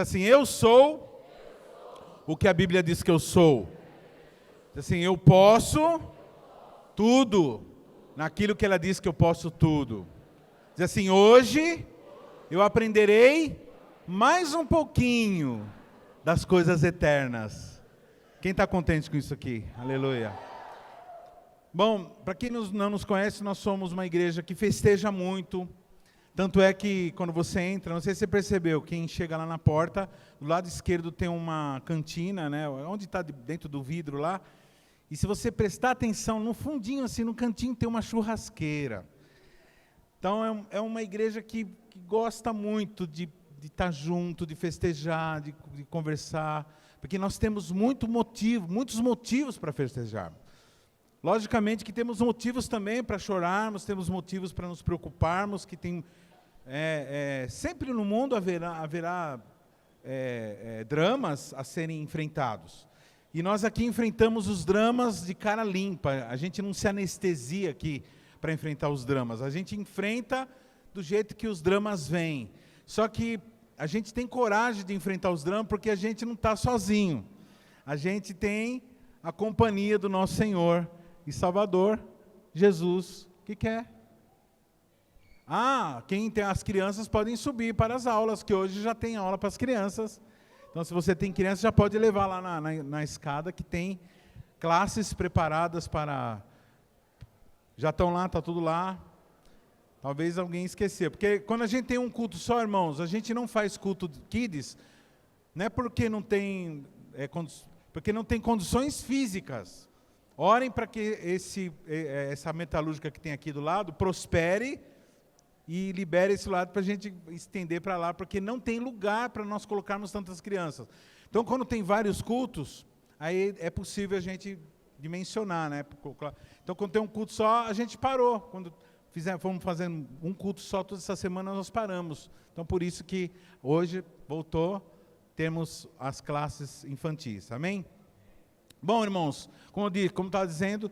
assim, eu sou o que a Bíblia diz que eu sou. Diz assim, eu posso tudo naquilo que ela diz que eu posso tudo. Diz assim, hoje eu aprenderei mais um pouquinho das coisas eternas. Quem está contente com isso aqui? Aleluia. Bom, para quem não nos conhece, nós somos uma igreja que festeja muito. Tanto é que quando você entra, não sei se você percebeu, quem chega lá na porta, do lado esquerdo tem uma cantina, né? Onde está dentro do vidro lá. E se você prestar atenção, no fundinho, assim, no cantinho, tem uma churrasqueira. Então é uma igreja que gosta muito de estar junto, de festejar, de conversar, porque nós temos muitos motivos para festejar. Logicamente que temos motivos também para chorarmos, temos motivos para nos preocuparmos, que tem sempre no mundo haverá dramas a serem enfrentados. E nós aqui enfrentamos os dramas de cara limpa, a gente não se anestesia aqui para enfrentar os dramas, a gente enfrenta do jeito que os dramas vêm. Só que a gente tem coragem de enfrentar os dramas porque a gente não está sozinho. A gente tem a companhia do nosso Senhor e Salvador, Jesus, que quer. Quem tem as crianças podem subir para as aulas, que hoje já tem aula para as crianças. Então, se você tem criança, já pode levar lá na escada, que tem classes preparadas para... Já estão lá, está tudo lá. Talvez alguém esqueceu. Porque quando a gente tem um culto só, irmãos, a gente não faz culto de kids, não é porque não tem, porque não tem condições físicas. Orem para que essa metalúrgica que tem aqui do lado prospere e libere esse lado para a gente estender para lá, porque não tem lugar para nós colocarmos tantas crianças. Então, quando tem vários cultos, aí é possível a gente dimensionar, né? Então, quando tem um culto só, a gente parou. Quando fomos fazendo um culto só toda essa semana, nós paramos. Então, por isso que hoje voltou, temos as classes infantis. Amém? Bom, irmãos, como estava dizendo,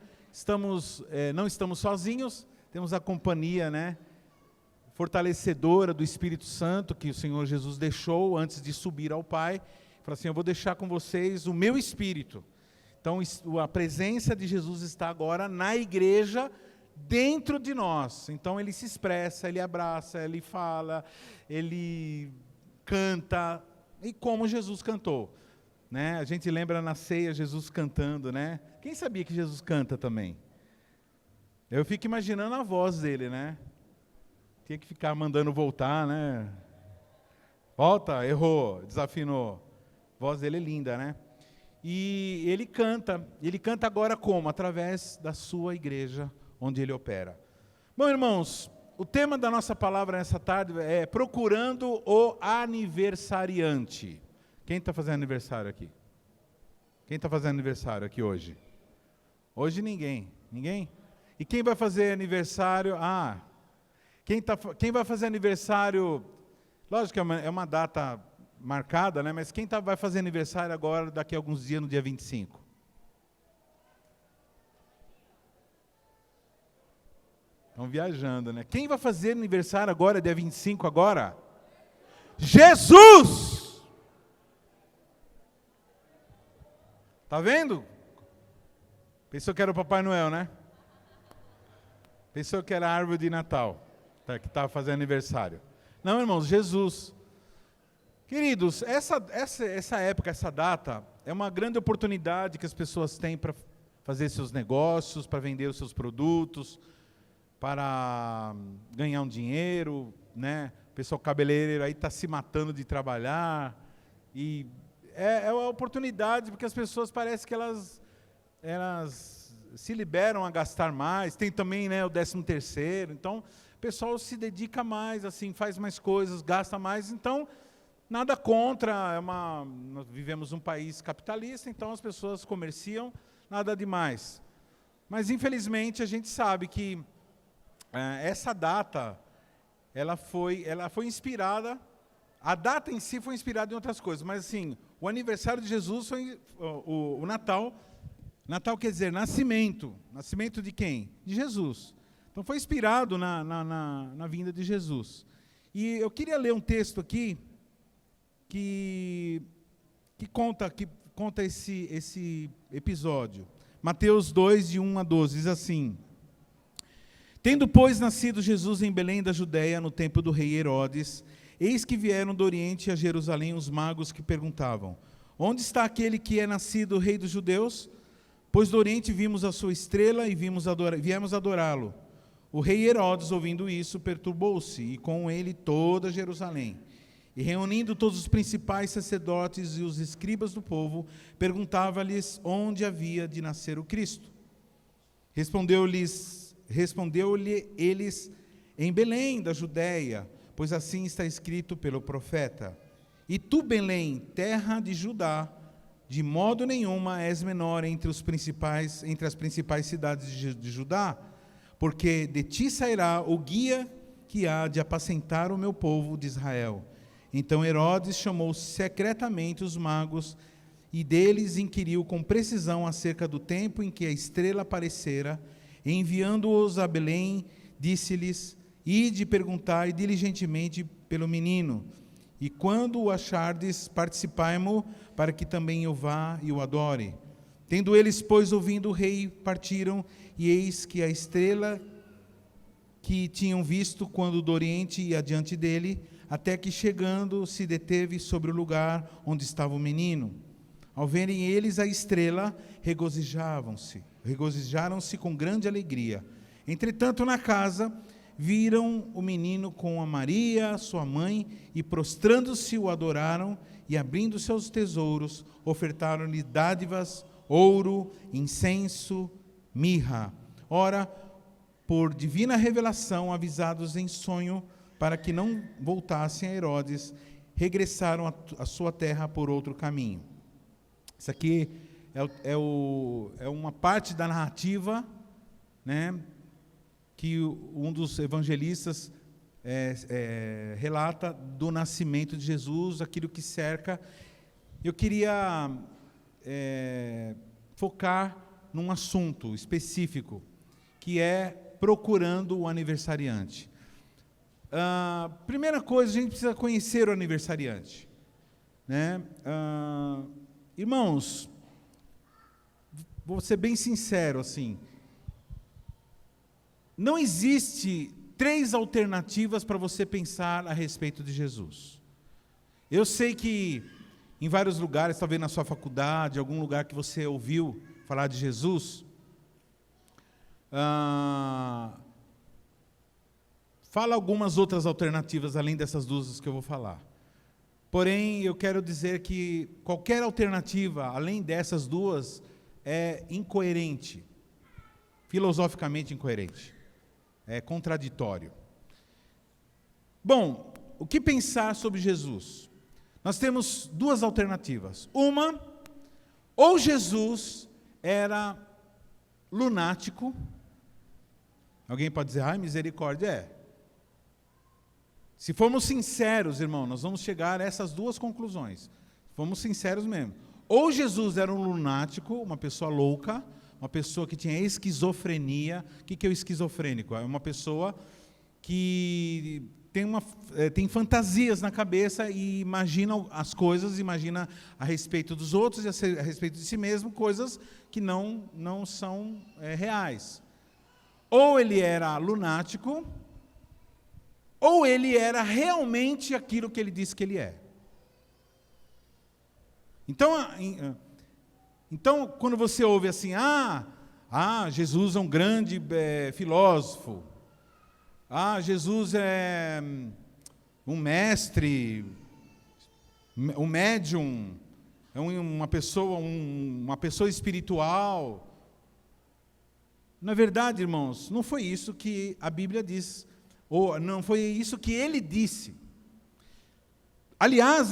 não estamos sozinhos, temos a companhia, né, fortalecedora do Espírito Santo, que o Senhor Jesus deixou antes de subir ao Pai. Falou assim, eu vou deixar com vocês o meu Espírito. Então, a presença de Jesus está agora na igreja, dentro de nós. Então, ele se expressa, ele abraça, ele fala, ele canta, e como Jesus cantou. Né? A gente lembra na ceia Jesus cantando, né? Quem sabia que Jesus canta também? Eu fico imaginando a voz dele, né? Tinha que ficar mandando voltar, né? Volta, errou, desafinou. A voz dele é linda, né? E ele canta agora como? Através da sua igreja, onde ele opera. Bom, irmãos, o tema da nossa palavra nessa tarde é procurando o aniversariante. Quem está fazendo aniversário aqui? Quem está fazendo aniversário aqui hoje? Hoje ninguém. Ninguém? E quem vai fazer aniversário? Quem vai fazer aniversário? Lógico que é uma data marcada, né? Mas quem vai fazer aniversário agora, daqui a alguns dias, no dia 25? Estão viajando, né? Quem vai fazer aniversário agora, dia 25 agora? Jesus! Está vendo? Pensou que era o Papai Noel, né? Pensou que era a árvore de Natal, que estava fazendo aniversário. Não, irmãos, Jesus. Queridos, essa época, essa data, é uma grande oportunidade que as pessoas têm para fazer seus negócios, para vender os seus produtos, para ganhar um dinheiro, né? O pessoal cabeleireiro aí está se matando de trabalhar, e é uma oportunidade, porque as pessoas parecem que elas se liberam a gastar mais. Tem também, né, o 13º, então o pessoal se dedica mais, assim, faz mais coisas, gasta mais. Então, nada contra, nós vivemos um país capitalista, então as pessoas comerciam, nada demais. Mas, infelizmente, a gente sabe que essa data, ela foi inspirada, a data em si foi inspirada em outras coisas, mas assim, o aniversário de Jesus foi o Natal. Natal quer dizer nascimento. Nascimento de quem? De Jesus. Então foi inspirado na vinda de Jesus. E eu queria ler um texto aqui, que conta esse episódio. Mateus 2, de 1 a 12, diz assim: Tendo, pois, nascido Jesus em Belém da Judéia, no tempo do rei Herodes, eis que vieram do Oriente a Jerusalém os magos que perguntavam: Onde está aquele que é nascido rei dos judeus? Pois do Oriente vimos a sua estrela e viemos adorá-lo. O rei Herodes, ouvindo isso, perturbou-se, e com ele toda Jerusalém. E reunindo todos os principais sacerdotes e os escribas do povo, perguntava-lhes onde havia de nascer o Cristo. Respondeu-lhe eles: em Belém da Judéia, pois assim está escrito pelo profeta: E tu, Belém, terra de Judá, de modo nenhuma és menor entre as principais cidades de Judá, porque de ti sairá o guia que há de apacentar o meu povo de Israel. Então Herodes chamou secretamente os magos e deles inquiriu com precisão acerca do tempo em que a estrela aparecera, e enviando-os a Belém, disse-lhes: Ide perguntai diligentemente pelo menino, e quando o achardes, participai-mo, para que também eu vá e o adore. Tendo eles, pois, ouvindo o rei, partiram, e eis que a estrela que tinham visto quando do Oriente ia adiante dele, até que chegando se deteve sobre o lugar onde estava o menino. Ao verem eles a estrela, regozijaram-se com grande alegria. Entretanto, na casa, viram o menino com a Maria, sua mãe, e prostrando-se o adoraram, e abrindo seus tesouros, ofertaram-lhe dádivas, ouro, incenso, mirra. Ora, por divina revelação, avisados em sonho, para que não voltassem a Herodes, regressaram à sua terra por outro caminho. Isso aqui é uma parte da narrativa, né, que um dos evangelistas relata do nascimento de Jesus, aquilo que cerca. Eu queria focar num assunto específico, que é procurando o aniversariante. Primeira coisa, a gente precisa conhecer o aniversariante, né? Irmãos, vou ser bem sincero assim, não existe 3 alternativas para você pensar a respeito de Jesus. Eu sei que em vários lugares, talvez na sua faculdade, algum lugar que você ouviu falar de Jesus, fala algumas outras alternativas além dessas 2 que eu vou falar. Porém, eu quero dizer que qualquer alternativa além dessas 2 é incoerente, filosoficamente incoerente, é contraditório. Bom, o que pensar sobre Jesus? Nós temos 2 alternativas. Uma, ou Jesus era lunático. Alguém pode dizer: ai, misericórdia, Se formos sinceros, irmão, nós vamos chegar a essas 2 conclusões. Fomos sinceros mesmo. Ou Jesus era um lunático, uma pessoa louca, uma pessoa que tinha esquizofrenia. O que é o esquizofrênico? É uma pessoa que tem fantasias na cabeça e imagina as coisas, imagina a respeito dos outros e a respeito de si mesmo, coisas que não são reais. Ou ele era lunático, ou ele era realmente aquilo que ele disse que ele é. Então, quando você ouve assim: Jesus é um grande filósofo, Jesus é um mestre, um médium, é uma pessoa espiritual. Na verdade, irmãos, não foi isso que a Bíblia diz, ou não foi isso que ele disse. Aliás,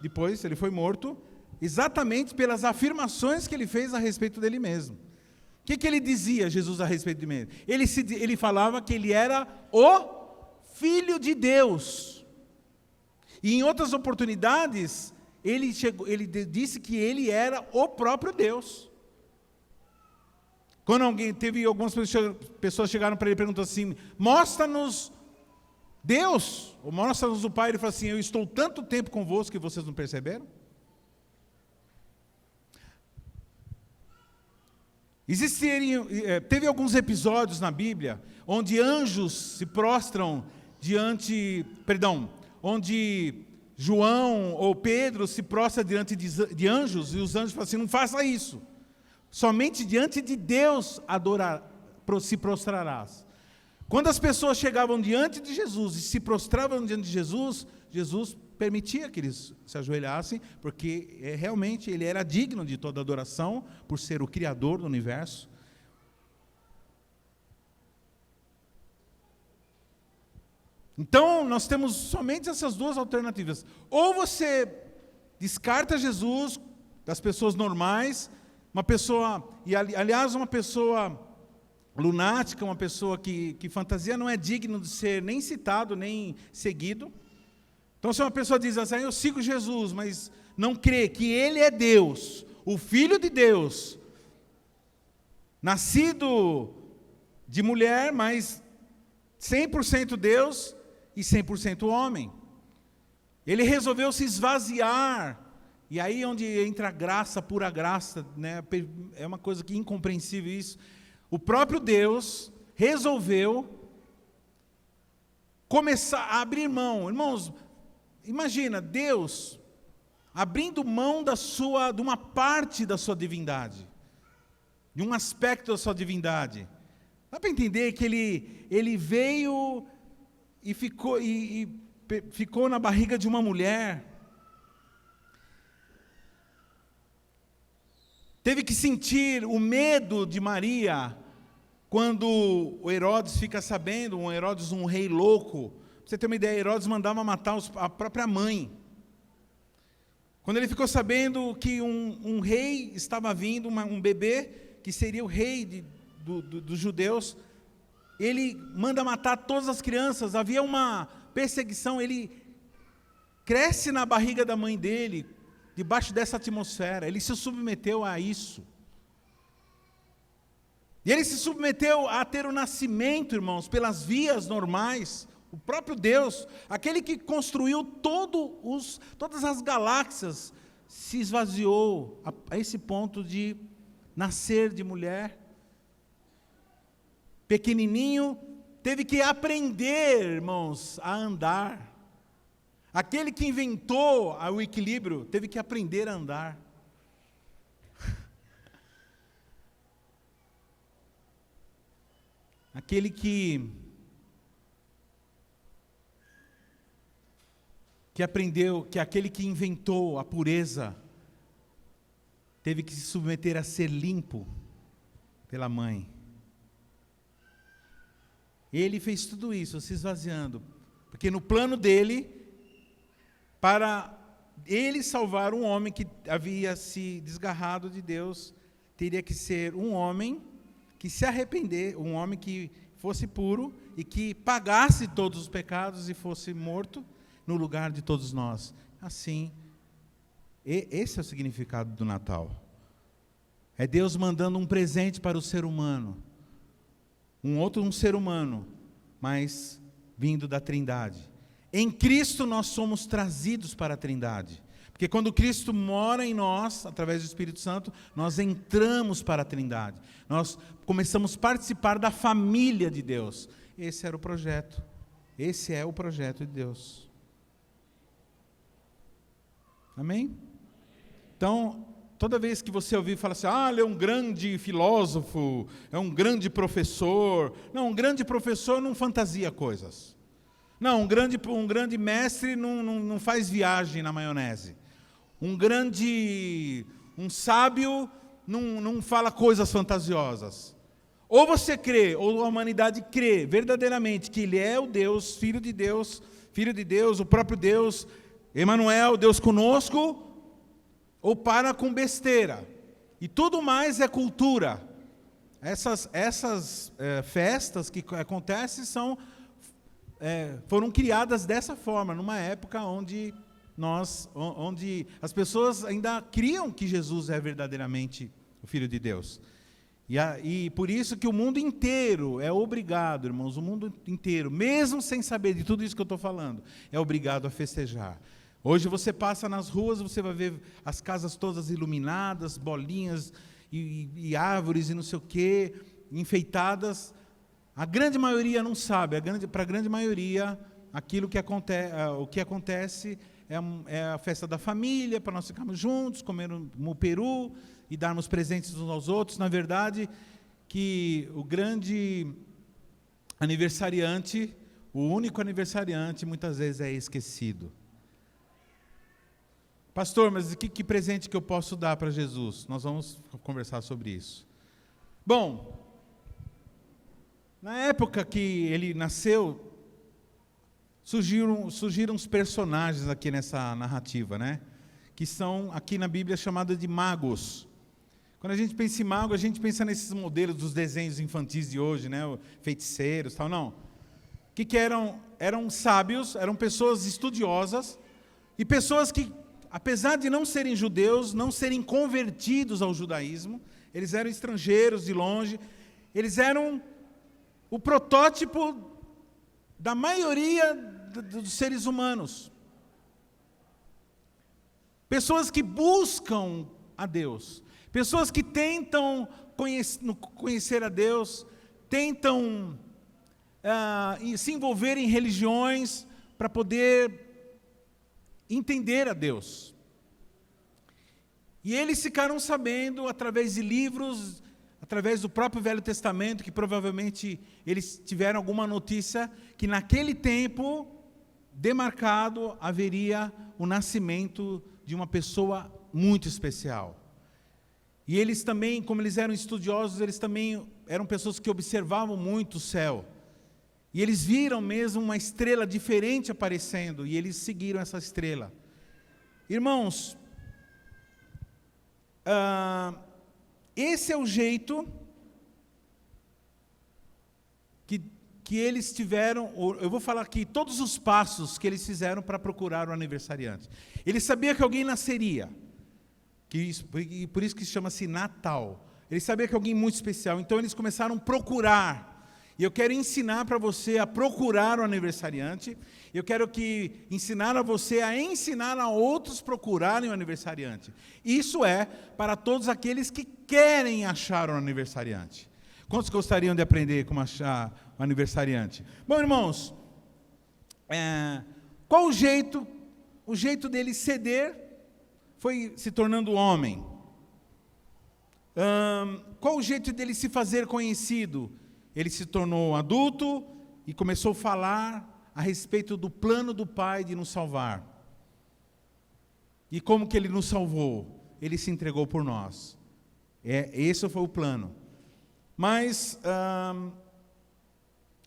depois ele foi morto, exatamente pelas afirmações que ele fez a respeito dele mesmo. O que ele dizia, Jesus, a respeito de mesmo? Ele falava que ele era o Filho de Deus. E em outras oportunidades, ele disse que ele era o próprio Deus. Quando algumas pessoas chegaram para ele e perguntaram assim: mostra-nos Deus, mostra-nos o Pai, ele fala assim: eu estou tanto tempo convosco que vocês não perceberam? Teve alguns episódios na Bíblia onde anjos se prostram onde João ou Pedro se prostra diante de anjos, e os anjos falam assim: não faça isso, somente diante de Deus se prostrarás. Quando as pessoas chegavam diante de Jesus e se prostravam diante de Jesus, Jesus permitia que eles se ajoelhassem, porque realmente ele era digno de toda adoração, por ser o Criador do universo. Então, nós temos somente essas duas alternativas. Ou você descarta Jesus das pessoas normais, uma pessoa lunática, uma pessoa que fantasia, não é digno de ser nem citado, nem seguido. Então, se uma pessoa diz assim: eu sigo Jesus, mas não crê que Ele é Deus, o Filho de Deus, nascido de mulher, mas 100% Deus e 100% homem. Ele resolveu se esvaziar, e aí onde entra a graça, pura graça, né? É uma coisa que incompreensível isso. O próprio Deus resolveu começar a abrir mão. Irmãos, imagina, Deus abrindo mão de uma parte da sua divindade, de um aspecto da sua divindade. Dá para entender que ele veio e ficou na barriga de uma mulher. Teve que sentir o medo de Maria quando o Herodes fica sabendo, Herodes, um rei louco. Pra você ter uma ideia, Herodes mandava matar a própria mãe. Quando ele ficou sabendo que um rei estava vindo, um bebê, que seria o rei dos judeus, ele manda matar todas as crianças. Havia uma perseguição, ele cresce na barriga da mãe dele, debaixo dessa atmosfera, ele se submeteu a isso. E ele se submeteu a ter o nascimento, irmãos, pelas vias normais. O próprio Deus, aquele que construiu todas as galáxias, se esvaziou a esse ponto de nascer de mulher. Pequenininho, teve que aprender, irmãos, a andar. Aquele que inventou o equilíbrio, teve que aprender a andar. Aquele que aprendeu, aquele que inventou a pureza, teve que se submeter a ser limpo pela mãe. Ele fez tudo isso, se esvaziando, porque no plano dele, para ele salvar um homem que havia se desgarrado de Deus, teria que ser um homem que se arrepender, um homem que fosse puro e que pagasse todos os pecados e fosse morto no lugar de todos nós. Assim, esse é o significado do Natal. É Deus mandando um presente para o ser humano, um ser humano, mas vindo da Trindade. Em Cristo nós somos trazidos para a Trindade. Porque quando Cristo mora em nós, através do Espírito Santo, nós entramos para a Trindade. Nós começamos a participar da família de Deus. Esse era o projeto. Esse é o projeto de Deus. Amém? Então, toda vez que você ouvir falar assim: ele é um grande filósofo, é um grande professor. Não, um grande professor não fantasia coisas. Não, um grande mestre não faz viagem na maionese. Um sábio não fala coisas fantasiosas. Ou você crê, ou a humanidade crê verdadeiramente que Ele é o Deus, Filho de Deus, o próprio Deus, Emanuel, Deus conosco, ou para com besteira. E tudo mais é cultura. Essas festas que acontecem foram criadas dessa forma, numa época onde as pessoas ainda criam que Jesus é verdadeiramente o Filho de Deus. E por isso que o mundo inteiro é obrigado, irmãos, o mundo inteiro, mesmo sem saber de tudo isso que eu estou falando, é obrigado a festejar. Hoje você passa nas ruas, você vai ver as casas todas iluminadas, bolinhas e árvores e não sei o quê, enfeitadas. A grande maioria não sabe, para a grande maioria, o que acontece é a festa da família, para nós ficarmos juntos, comer um peru e darmos presentes uns aos outros. Na verdade, que o grande aniversariante, o único aniversariante, muitas vezes é esquecido. Pastor, mas que presente que eu posso dar para Jesus? Nós vamos conversar sobre isso. Bom, na época que ele nasceu, surgiram os personagens aqui nessa narrativa, né? Que são, aqui na Bíblia, chamados de magos. Quando a gente pensa em mago, a gente pensa nesses modelos dos desenhos infantis de hoje, né? Feiticeiros, tal, não. O que eram? Eram sábios, eram pessoas estudiosas, e pessoas que, apesar de não serem judeus, não serem convertidos ao judaísmo, eles eram estrangeiros de longe, eles eram o protótipo da maioria dos seres humanos. Pessoas que buscam a Deus, pessoas que tentam conhecer a Deus, tentam se envolver em religiões para poder entender a Deus. E eles ficaram sabendo, através de livros, através do próprio Velho Testamento, que provavelmente eles tiveram alguma notícia, que naquele tempo demarcado haveria o nascimento de uma pessoa muito especial. E eles também, como eles eram estudiosos, eles também eram pessoas que observavam muito o céu. E eles viram mesmo uma estrela diferente aparecendo, e eles seguiram essa estrela. Irmãos, esse é o jeito que eles tiveram. Eu vou falar aqui todos os passos que eles fizeram para procurar o aniversariante. Eles sabiam que alguém nasceria, por isso que chama-se Natal. Eles sabiam que alguém muito especial, então eles começaram a procurar. E eu quero ensinar para você a procurar o aniversariante. Eu quero ensinar a você a ensinar a outros procurarem o aniversariante. Isso é para todos aqueles que querem achar o aniversariante. Quantos gostariam de aprender como achar o aniversariante? Bom, irmãos, qual o jeito? O jeito dele ceder foi se tornando homem. Qual o jeito dele se fazer conhecido? Ele se tornou adulto e começou a falar a respeito do plano do Pai de nos salvar. E como que Ele nos salvou? Ele se entregou por nós. Esse foi o plano. Mas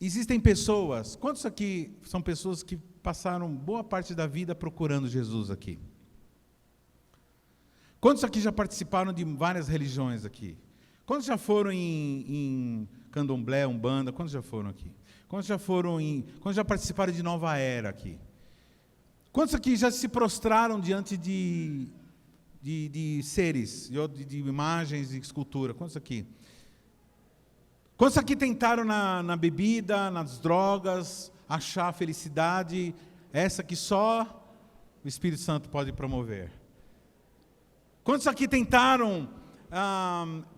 existem pessoas, quantos aqui são pessoas que passaram boa parte da vida procurando Jesus aqui? Quantos aqui já participaram de várias religiões aqui? Quantos já foram em Candomblé, Umbanda? Quantos já foram aqui? Quantos já participaram de Nova Era aqui? Quantos aqui já se prostraram diante de seres, de imagens e escultura? Quantos aqui? Quantos aqui tentaram na bebida, nas drogas, achar a felicidade, essa que só o Espírito Santo pode promover? Quantos aqui tentaram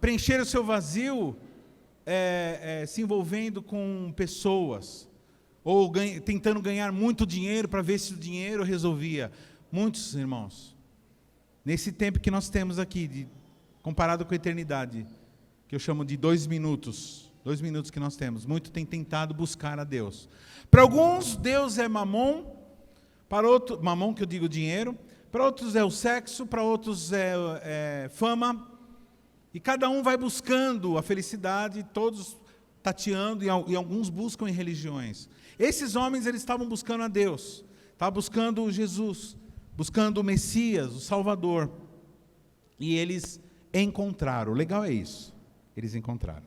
preencher o seu vazio se envolvendo com pessoas, ou tentando ganhar muito dinheiro para ver se o dinheiro resolvia? Muitos, irmãos, nesse tempo que nós temos aqui, comparado com a eternidade, que eu chamo de 2 minutos que nós temos, muito tem tentado buscar a Deus. Para alguns, Deus é mamon, para outros, mamon que eu digo dinheiro, para outros é o sexo, para outros é fama, e cada um vai buscando a felicidade, todos tateando, e alguns buscam em religiões. Esses homens, eles estavam buscando a Deus, estavam buscando Jesus, buscando o Messias, o Salvador, e eles encontraram. O legal é isso, eles encontraram.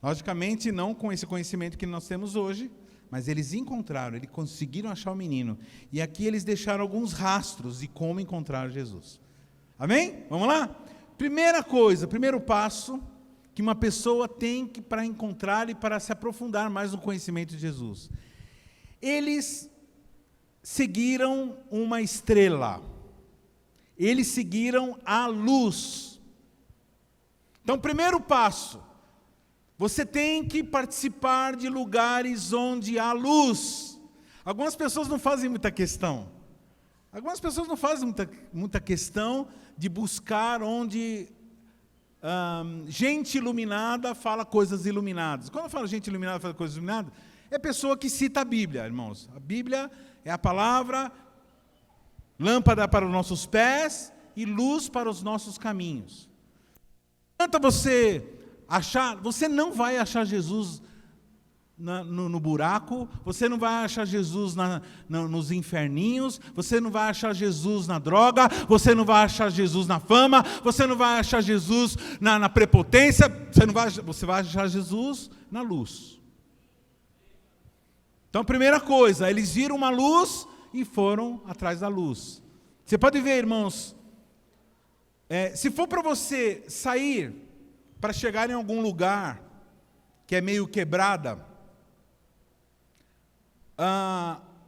Logicamente, não com esse conhecimento que nós temos hoje, mas eles encontraram, eles conseguiram achar o menino. E aqui eles deixaram alguns rastros de como encontrar Jesus. Amém? Vamos lá? Primeira coisa, primeiro passo, que uma pessoa tem que para encontrar e para se aprofundar mais no conhecimento de Jesus? Eles seguiram uma estrela. Eles seguiram a luz. Então, primeiro passo, você tem que participar de lugares onde há luz. Algumas pessoas não fazem muita questão. Algumas pessoas não fazem muita questão de buscar onde gente iluminada fala coisas iluminadas. Quando eu falo gente iluminada fala coisas iluminadas, é pessoa que cita a Bíblia, irmãos. A Bíblia é a palavra, lâmpada para os nossos pés e luz para os nossos caminhos. Não adianta você não vai achar Jesus no buraco, você não vai achar Jesus nos inferninhos, você não vai achar Jesus na droga, você não vai achar Jesus na fama, você não vai achar Jesus na prepotência, você vai achar Jesus na luz. Então, primeira coisa, eles viram uma luz e foram atrás da luz. Você pode ver, irmãos, se for para você sair, para chegar em algum lugar que é meio quebrada,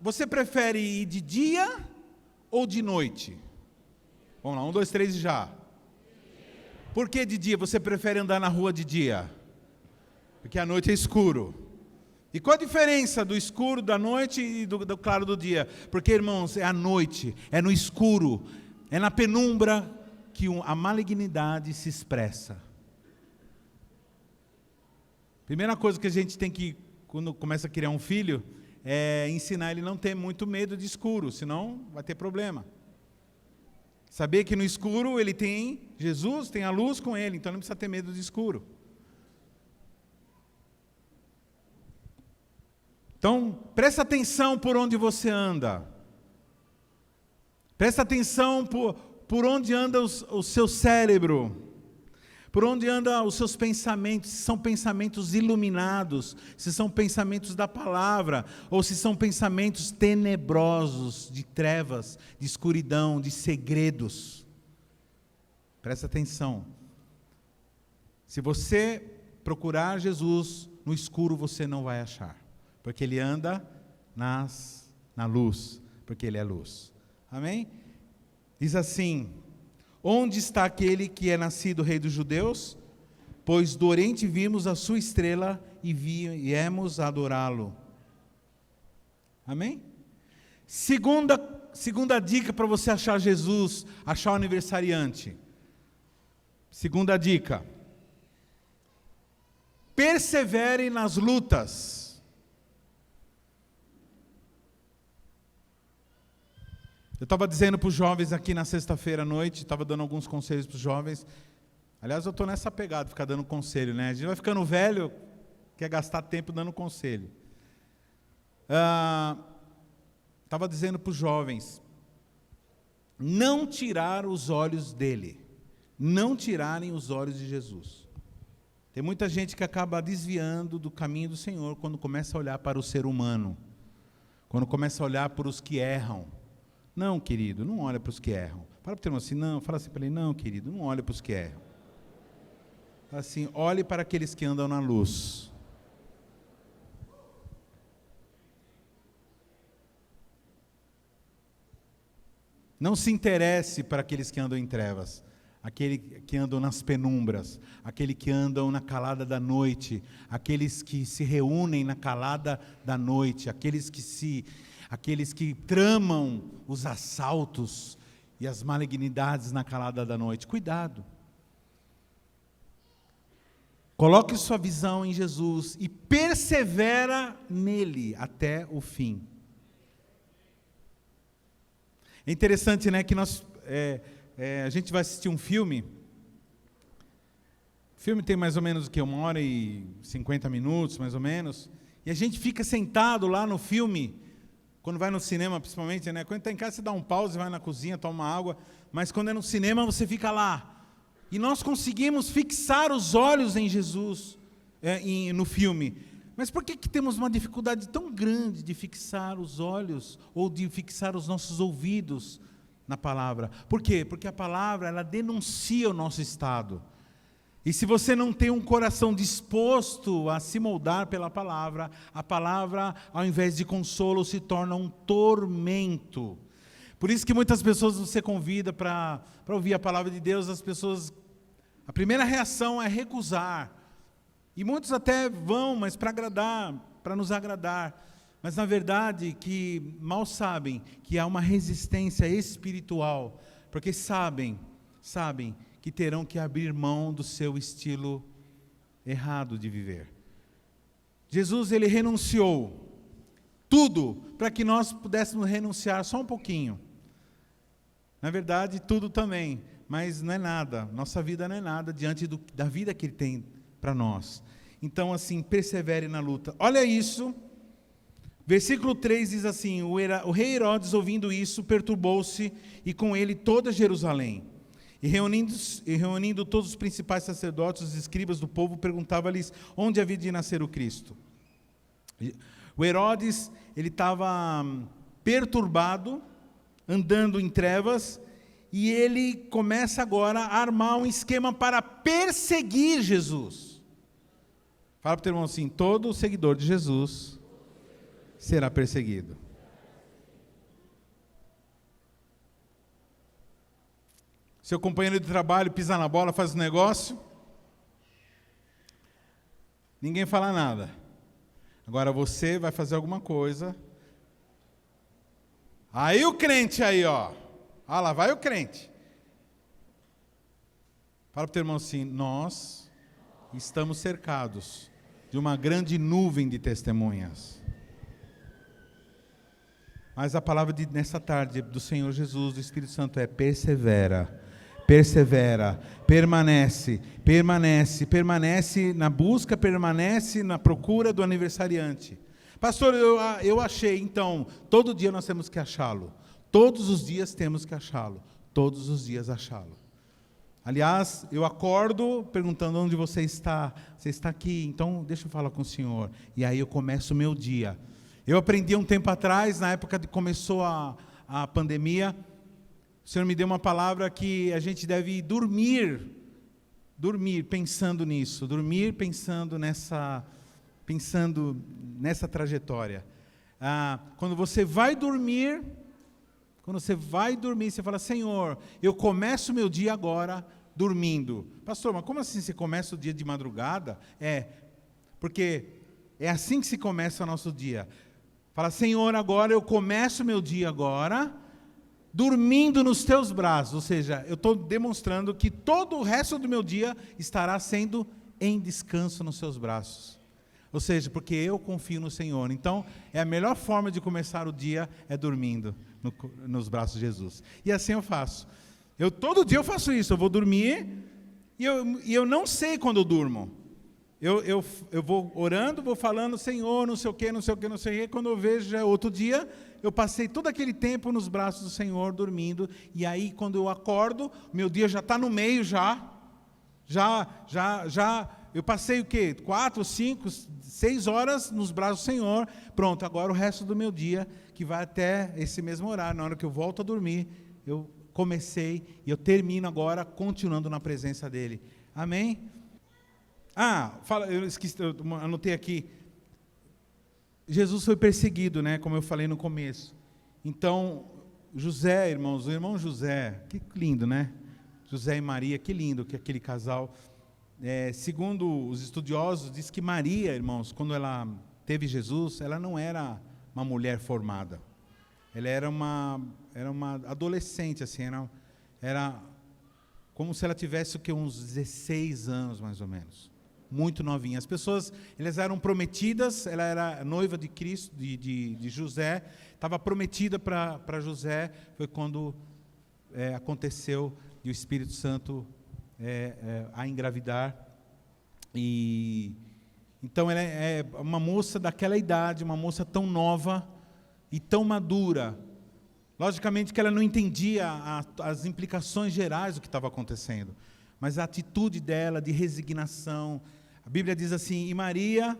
você prefere ir de dia ou de noite? Vamos lá, 1, 2, 3 e já. Por que de dia? Você prefere andar na rua de dia? Porque a noite é escuro. E qual a diferença do escuro da noite e do claro do dia? Porque, irmãos, é a noite, é no escuro, é na penumbra que a malignidade se expressa. Primeira coisa que a gente tem que, quando começa a criar um filho, é ensinar ele a não ter muito medo de escuro, senão vai ter problema. Saber que no escuro ele tem Jesus, tem a luz com ele, então não precisa ter medo de escuro. Então, presta atenção por onde você anda. Presta atenção por onde anda o seu cérebro. Por onde andam os seus pensamentos, se são pensamentos iluminados, se são pensamentos da palavra, ou se são pensamentos tenebrosos, de trevas, de escuridão, de segredos. Presta atenção. Se você procurar Jesus no escuro, você não vai achar, porque Ele anda na luz, porque Ele é luz. Amém? Diz assim: onde está aquele que é nascido rei dos judeus? Pois do Oriente vimos a sua estrela e viemos adorá-lo. Amém? Segunda dica para você achar Jesus, achar o aniversariante. Segunda dica: persevere nas lutas. Eu estava dizendo para os jovens aqui na sexta-feira à noite, estava dando alguns conselhos para os jovens. Aliás, eu estou nessa pegada, ficar dando conselho, né? A gente vai ficando velho, quer gastar tempo dando conselho. Estava dizendo para os jovens, não tirar os olhos dele, não tirarem os olhos de Jesus. Tem muita gente que acaba desviando do caminho do Senhor quando começa a olhar para o ser humano, quando começa a olhar para os que erram. Não, querido, não olha para os que erram. Fala para o teu irmão assim, não, fala assim para ele, não, querido, não olha para os que erram. Fala assim, olhe para aqueles que andam na luz. Não se interesse para aqueles que andam em trevas, aqueles que andam nas penumbras, aqueles que andam na calada da noite, aqueles que se reúnem na calada da noite, aqueles que tramam os assaltos e as malignidades na calada da noite. Cuidado. Coloque sua visão em Jesus e persevera nele até o fim. É interessante, né, que a gente vai assistir um filme. O filme tem mais ou menos 1h50 minutos, mais ou menos. E a gente fica sentado lá no filme. Quando vai no cinema, principalmente, né? Quando está em casa, você dá um pause, vai na cozinha, toma uma água. Mas quando é no cinema, você fica lá. E nós conseguimos fixar os olhos em Jesus no filme. Mas por que temos uma dificuldade tão grande de fixar os olhos ou de fixar os nossos ouvidos na palavra? Por quê? Porque a palavra, ela denuncia o nosso estado. E se você não tem um coração disposto a se moldar pela palavra, a palavra, ao invés de consolo, se torna um tormento. Por isso que muitas pessoas você convida para ouvir a palavra de Deus, a primeira reação é recusar. E muitos até vão, mas para agradar, para nos agradar. Mas na verdade que mal sabem que há uma resistência espiritual, porque sabem que terão que abrir mão do seu estilo errado de viver. Jesus, ele renunciou tudo para que nós pudéssemos renunciar só um pouquinho. Na verdade, tudo também, mas não é nada. Nossa vida não é nada diante da vida que ele tem para nós. Então, assim, persevere na luta. Olha isso. Versículo 3 diz assim: o rei Herodes, ouvindo isso, perturbou-se, e com ele toda Jerusalém. E reunindo todos os principais sacerdotes, os escribas do povo, perguntava-lhes onde havia de nascer o Cristo. O Herodes, ele estava perturbado, andando em trevas, e ele começa agora a armar um esquema para perseguir Jesus. Fala para o teu irmão assim: todo seguidor de Jesus será perseguido. Seu companheiro de trabalho pisa na bola, faz um negócio, ninguém fala nada. Agora você vai fazer alguma coisa. Aí o crente aí, ó. Ah, lá vai o crente. Fala para o teu irmão assim: nós estamos cercados de uma grande nuvem de testemunhas. Mas a palavra nessa tarde do Senhor Jesus, do Espírito Santo, é persevera. Persevera, permanece na busca, permanece na procura do aniversariante. Pastor, eu achei, então, todo dia nós temos que achá-lo. Todos os dias temos que achá-lo. Todos os dias achá-lo. Aliás, eu acordo perguntando onde você está. Você está aqui, então deixa eu falar com o Senhor. E aí eu começo o meu dia. Eu aprendi um tempo atrás, na época que começou a pandemia, o Senhor me deu uma palavra que a gente deve dormir pensando nisso, dormir pensando nessa trajetória. Quando você vai dormir, você fala: Senhor, eu começo o meu dia agora dormindo. Pastor, mas como assim você começa o dia de madrugada? Porque é assim que se começa o nosso dia. Fala: Senhor, agora eu começo o meu dia agora dormindo nos teus braços. Ou seja, eu estou demonstrando que todo o resto do meu dia estará sendo em descanso nos seus braços. Ou seja, porque eu confio no Senhor. Então, a melhor forma de começar o dia é dormindo nos braços de Jesus. E assim eu faço. Todo dia eu faço isso. Eu vou dormir e eu não sei quando eu durmo. Eu vou orando, vou falando: Senhor, não sei o que. Quando eu vejo, já é outro dia. Eu passei todo aquele tempo nos braços do Senhor, dormindo. E aí, quando eu acordo, meu dia já está no meio já. Eu passei o quê? 4, 5, 6 horas nos braços do Senhor. Pronto, agora o resto do meu dia, que vai até esse mesmo horário. Na hora que eu volto a dormir, eu comecei e eu termino agora continuando na presença dEle. Amém? Eu esqueci, eu anotei aqui. Jesus foi perseguido, né? Como eu falei no começo. Então, José, irmãos, o irmão José, que lindo, né? José e Maria, que lindo que aquele casal. Segundo os estudiosos, diz que Maria, irmãos, quando ela teve Jesus, ela não era uma mulher formada. Ela era uma adolescente, assim, era como se ela tivesse uns 16 anos, mais ou menos. Muito novinha. As pessoas, elas eram prometidas, ela era noiva de Cristo, de José, estava prometida para José. Foi quando aconteceu de o Espírito Santo a engravidar. E então ela é uma moça daquela idade, uma moça tão nova e tão madura. Logicamente que ela não entendia as implicações gerais do que estava acontecendo, mas a atitude dela de resignação. A Bíblia diz assim: e Maria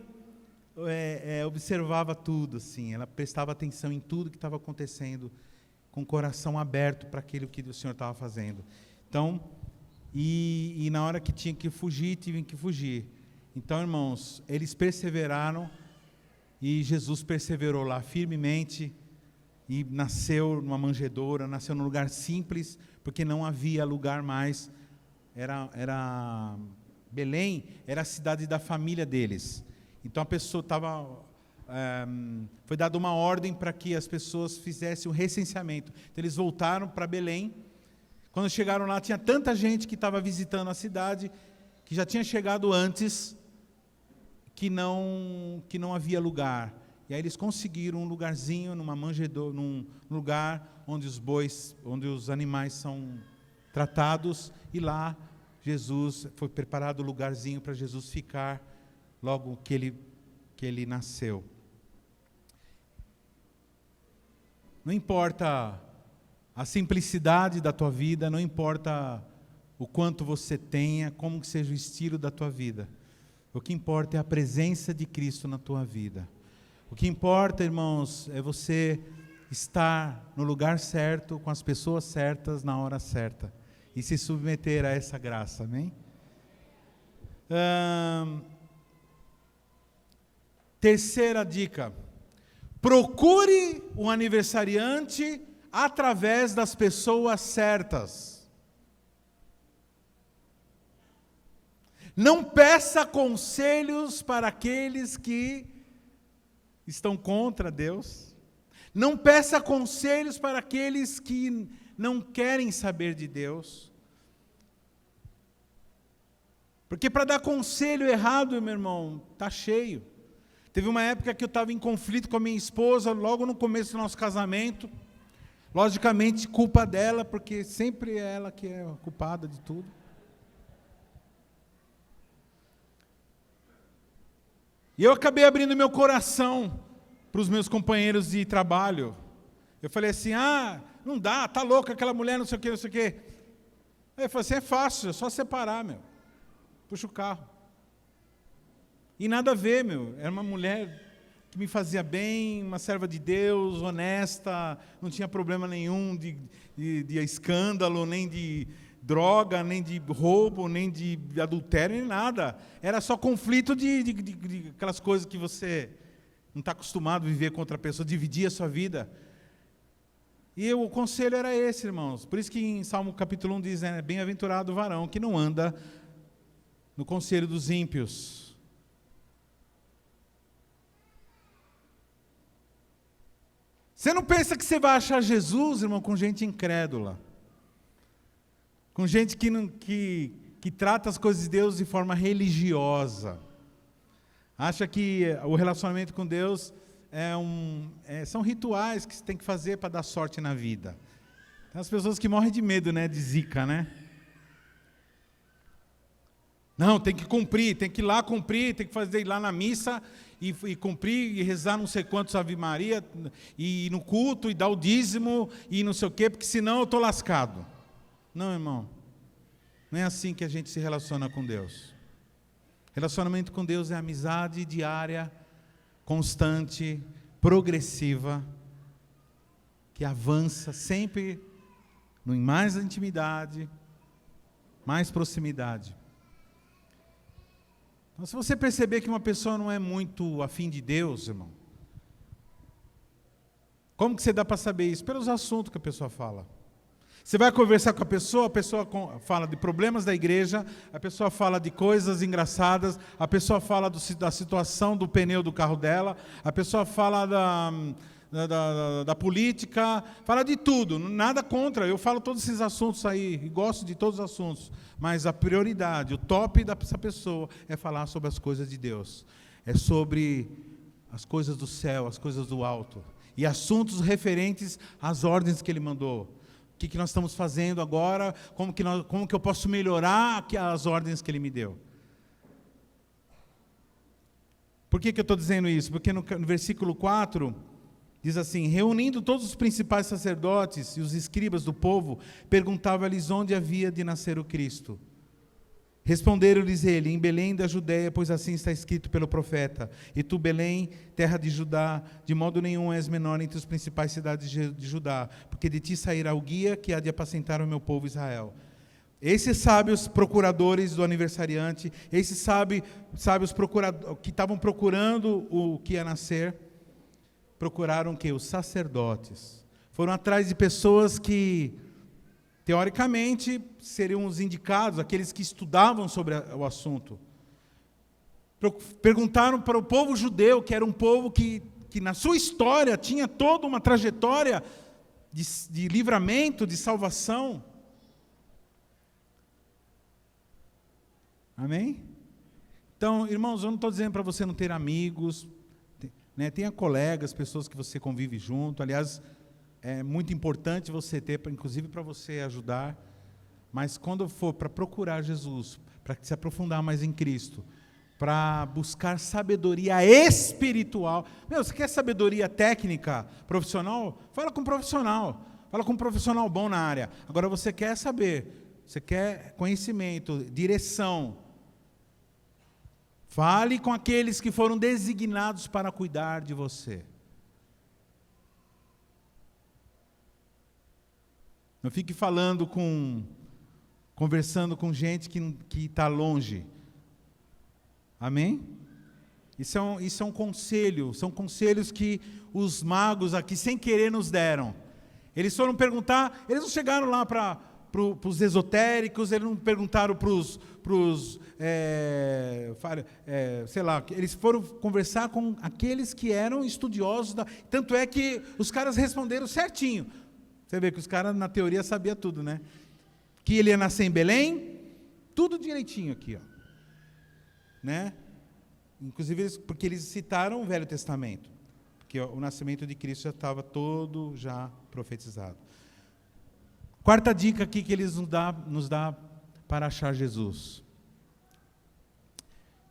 observava tudo, assim, ela prestava atenção em tudo que estava acontecendo, com o coração aberto para aquilo que o Senhor estava fazendo. Então, e na hora que tinha que fugir, tinham que fugir. Então, irmãos, eles perseveraram, e Jesus perseverou lá firmemente, e nasceu numa manjedoura, nasceu num lugar simples, porque não havia lugar mais. Belém era a cidade da família deles. Então a pessoa foi dada uma ordem para que as pessoas fizessem o recenseamento. Então eles voltaram para Belém. Quando chegaram lá, tinha tanta gente que estava visitando a cidade, que já tinha chegado antes, que não havia lugar. E aí eles conseguiram um lugarzinho, numa manjedoura, num lugar onde os bois, onde os animais são tratados, e lá foi preparado o lugarzinho para Jesus ficar logo que ele nasceu. Não importa a simplicidade da tua vida, não importa o quanto você tenha, como que seja o estilo da tua vida. O que importa é a presença de Cristo na tua vida. O que importa, irmãos, é você estar no lugar certo, com as pessoas certas, na hora certa. E se submeter a essa graça, amém? Terceira dica: procure um aniversariante através das pessoas certas. Não peça conselhos para aqueles que estão contra Deus. Não peça conselhos para aqueles que não querem saber de Deus. Porque para dar conselho errado, meu irmão, está cheio. Teve uma época que eu estava em conflito com a minha esposa, logo no começo do nosso casamento. Logicamente, culpa dela, porque sempre é ela que é a culpada de tudo. E eu acabei abrindo meu coração para os meus companheiros de trabalho. Eu falei assim, não dá, tá louca aquela mulher, não sei o quê, não sei o quê. Aí eu falei assim, é fácil, é só separar, meu. Puxa o carro. E nada a ver, meu. Era uma mulher que me fazia bem, uma serva de Deus, honesta, não tinha problema nenhum de escândalo, nem de droga, nem de roubo, nem de adultério, nem nada. Era só conflito de aquelas coisas que você não está acostumado a viver com outra pessoa, dividir a sua vida. E o conselho era esse, irmãos. Por isso que em Salmo capítulo 1 diz, bem-aventurado o varão que não anda no conselho dos ímpios. Você não pensa que você vai achar Jesus, irmão, com gente incrédula. Com gente que trata as coisas de Deus de forma religiosa. Acha que o relacionamento com Deus são rituais que você tem que fazer para dar sorte na vida. Tem as pessoas que morrem de medo, de zica, Não, tem que cumprir, tem que ir lá cumprir, tem que fazer ir lá na missa e cumprir e rezar não sei quantos Ave Maria, e ir no culto e dar o dízimo e não sei o quê, porque senão eu estou lascado. Não, irmão, não é assim que a gente se relaciona com Deus. Relacionamento com Deus é amizade diária, constante, progressiva, que avança sempre em mais intimidade, mais proximidade. Então, se você perceber que uma pessoa não é muito afim de Deus, irmão, como que você dá para saber isso? Pelos assuntos que a pessoa fala. Você vai conversar com a pessoa fala de problemas da igreja, a pessoa fala de coisas engraçadas, a pessoa fala da situação do pneu do carro dela, a pessoa fala da política, fala de tudo, nada contra, eu falo todos esses assuntos aí, e gosto de todos os assuntos, mas a prioridade, o top dessa pessoa é falar sobre as coisas de Deus, é sobre as coisas do céu, as coisas do alto, e assuntos referentes às ordens que Ele mandou. O que nós estamos fazendo agora, como que eu posso melhorar as ordens que Ele me deu. Por que eu estou dizendo isso? Porque no versículo 4, diz assim, reunindo todos os principais sacerdotes e os escribas do povo, perguntava-lhes onde havia de nascer o Cristo. Responderam-lhes ele, em Belém da Judéia, pois assim está escrito pelo profeta. E tu, Belém, terra de Judá, de modo nenhum és menor entre as principais cidades de Judá, porque de ti sairá o guia que há de apacentar o meu povo Israel. Esses sábios procuradores do aniversariante, esses sábios que estavam procurando o que ia nascer, procuraram o quê? Os sacerdotes. Foram atrás de pessoas que, teoricamente, seriam os indicados, aqueles que estudavam sobre o assunto. Perguntaram para o povo judeu, que era um povo que na sua história tinha toda uma trajetória de livramento, de salvação. Amém? Então, irmãos, eu não estou dizendo para você não ter amigos, né? Tenha colegas, pessoas que você convive junto. Aliás, é muito importante você ter, inclusive para você ajudar. Mas quando for para procurar Jesus, para se aprofundar mais em Cristo, para buscar sabedoria espiritual. Você quer sabedoria técnica, profissional? Fala com um profissional. Fala com um profissional bom na área. Agora você quer saber, você quer conhecimento, direção. Fale com aqueles que foram designados para cuidar de você. Não fique conversando com gente que está longe. Amém? Isso é um conselho, são conselhos que os magos aqui, sem querer, nos deram. Eles foram perguntar, eles não chegaram lá para os esotéricos, eles não perguntaram para os sei lá, eles foram conversar com aqueles que eram estudiosos, tanto é que os caras responderam certinho. Você vê que os caras, na teoria, sabiam tudo, né? Que ele ia nascer em Belém, tudo direitinho aqui, ó. Né? Inclusive, porque eles citaram o Velho Testamento, porque o nascimento de Cristo já estava todo já profetizado. Quarta dica aqui que eles nos dá para achar Jesus.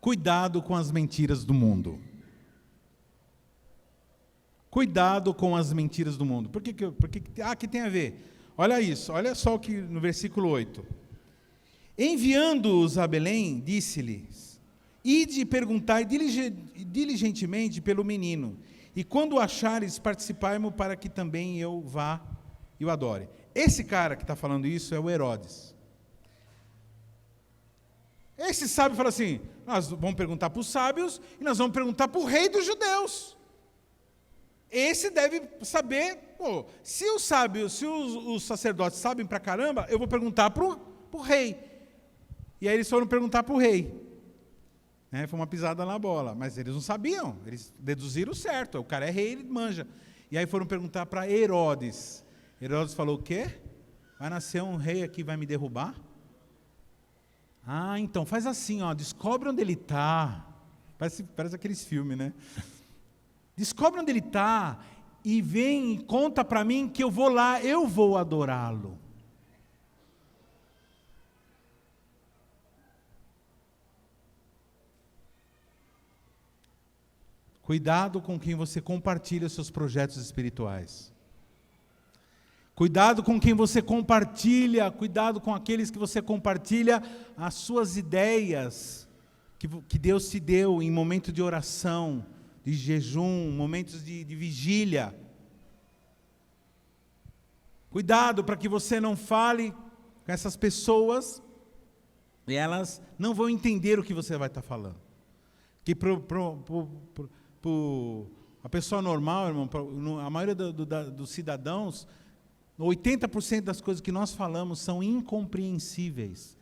Cuidado com as mentiras do mundo. Cuidado com as mentiras do mundo. Por que que tem a ver? Olha isso, olha só o que no versículo 8. Enviando-os a Belém, disse-lhes: ide e perguntai diligentemente pelo menino, e quando o achares, participai-mo para que também eu vá e o adore. Esse cara que está falando isso é o Herodes. Esse sábio fala assim: nós vamos perguntar para os sábios e nós vamos perguntar para o rei dos judeus. Esse deve saber, se os sábios, se os sacerdotes sabem pra caramba, eu vou perguntar para o rei. E aí eles foram perguntar para o rei. Foi uma pisada na bola, mas eles não sabiam, eles deduziram certo, o cara é rei, ele manja. E aí foram perguntar para Herodes. Herodes falou: o quê? Vai nascer um rei aqui, vai me derrubar? Então faz assim, descobre onde ele está. Parece aqueles filmes, né? Descobre onde ele está e vem e conta para mim que eu vou lá, eu vou adorá-lo. Cuidado com quem você compartilha os seus projetos espirituais. Cuidado com quem você compartilha, cuidado com aqueles que você compartilha as suas ideias que Deus te deu em momento de oração, de jejum, momentos de vigília. Cuidado para que você não fale com essas pessoas e elas não vão entender o que você vai estar falando. Que a pessoa normal, irmão, a maioria dos cidadãos, 80% das coisas que nós falamos são incompreensíveis.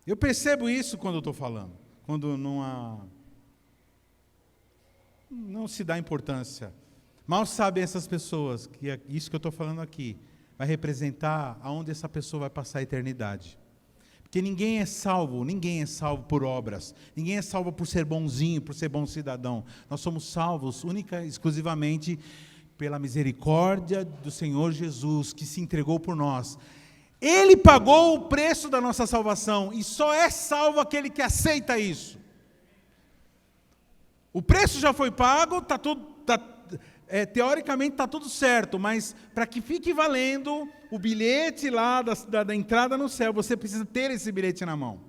Eu percebo isso quando eu estou falando, quando não se dá importância. Mal sabem essas pessoas que isso que eu estou falando aqui vai representar aonde essa pessoa vai passar a eternidade. Porque ninguém é salvo por obras, ninguém é salvo por ser bonzinho, por ser bom cidadão. Nós somos salvos única e exclusivamente pela misericórdia do Senhor Jesus, que se entregou por nós. Ele pagou o preço da nossa salvação, e só é salvo aquele que aceita isso. O preço já foi pago, teoricamente está tudo certo, mas para que fique valendo o bilhete lá da entrada no céu, você precisa ter esse bilhete na mão.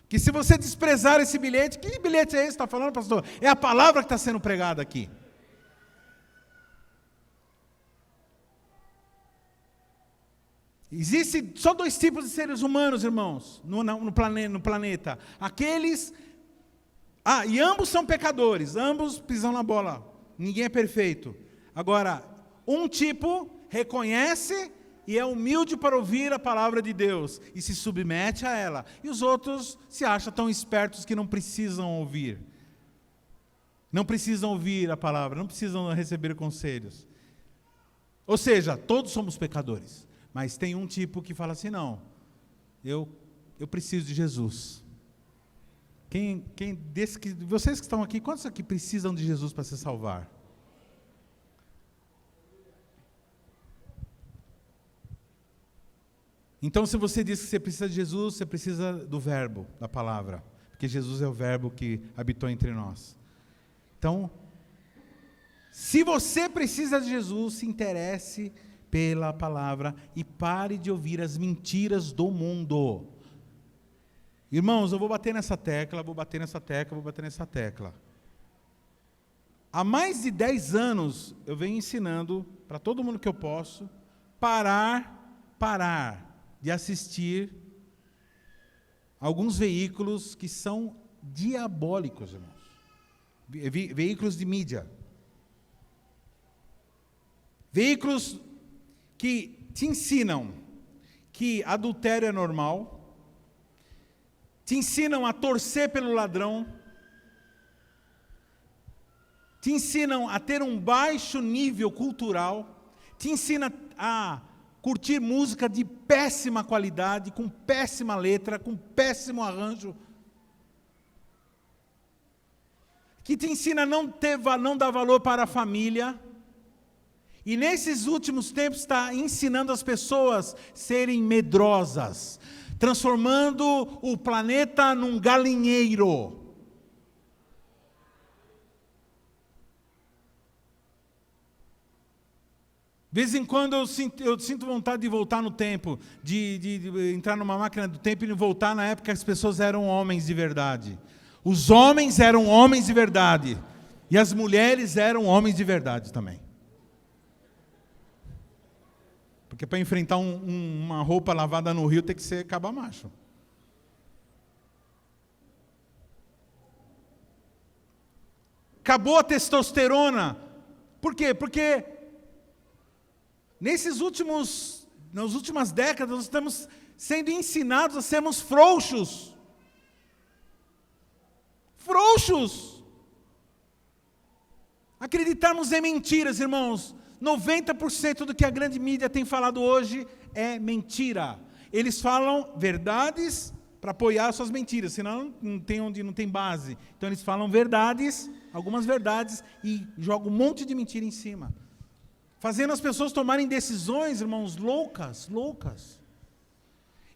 Que se você desprezar esse bilhete, que bilhete é esse que está falando, pastor? É a palavra que está sendo pregada aqui. Existem só 2 tipos de seres humanos, irmãos, no planeta. Aqueles... e ambos são pecadores, ambos pisam na bola. Ninguém é perfeito. Agora, um tipo reconhece e é humilde para ouvir a palavra de Deus e se submete a ela. E os outros se acham tão espertos que não precisam ouvir. Não precisam ouvir a palavra, não precisam receber conselhos. Ou seja, todos somos pecadores. Mas tem um tipo que fala assim, não, eu preciso de Jesus. Vocês que estão aqui, quantos aqui precisam de Jesus para se salvar? Então, se você diz que você precisa de Jesus, você precisa do verbo, da palavra. Porque Jesus é o verbo que habitou entre nós. Então, se você precisa de Jesus, se interesse pela palavra e pare de ouvir as mentiras do mundo. Irmãos, eu vou bater nessa tecla, vou bater nessa tecla. Há mais de 10 anos eu venho ensinando para todo mundo que eu posso parar de assistir alguns veículos que são diabólicos, irmãos. Veículos de mídia. Veículos que te ensinam que adultério é normal, te ensinam a torcer pelo ladrão, te ensinam a ter um baixo nível cultural, te ensina a curtir música de péssima qualidade, com péssima letra, com péssimo arranjo, que te ensina a não dar valor para a família. E nesses últimos tempos está ensinando as pessoas a serem medrosas, transformando o planeta num galinheiro. De vez em quando eu sinto vontade de voltar no tempo, de entrar numa máquina do tempo e voltar na época que as pessoas eram homens de verdade. Os homens eram homens de verdade. E as mulheres eram homens de verdade também. Porque para enfrentar uma roupa lavada no rio tem que ser cabamacho. Acabou a testosterona. Por quê? Porque nas últimas décadas nós estamos sendo ensinados a sermos frouxos. Frouxos. Acreditarmos em mentiras, irmãos. 90% do que a grande mídia tem falado hoje é mentira. Eles falam verdades para apoiar suas mentiras, senão não tem base. Então eles falam verdades, algumas verdades, e jogam um monte de mentira em cima. Fazendo as pessoas tomarem decisões, irmãos, loucas.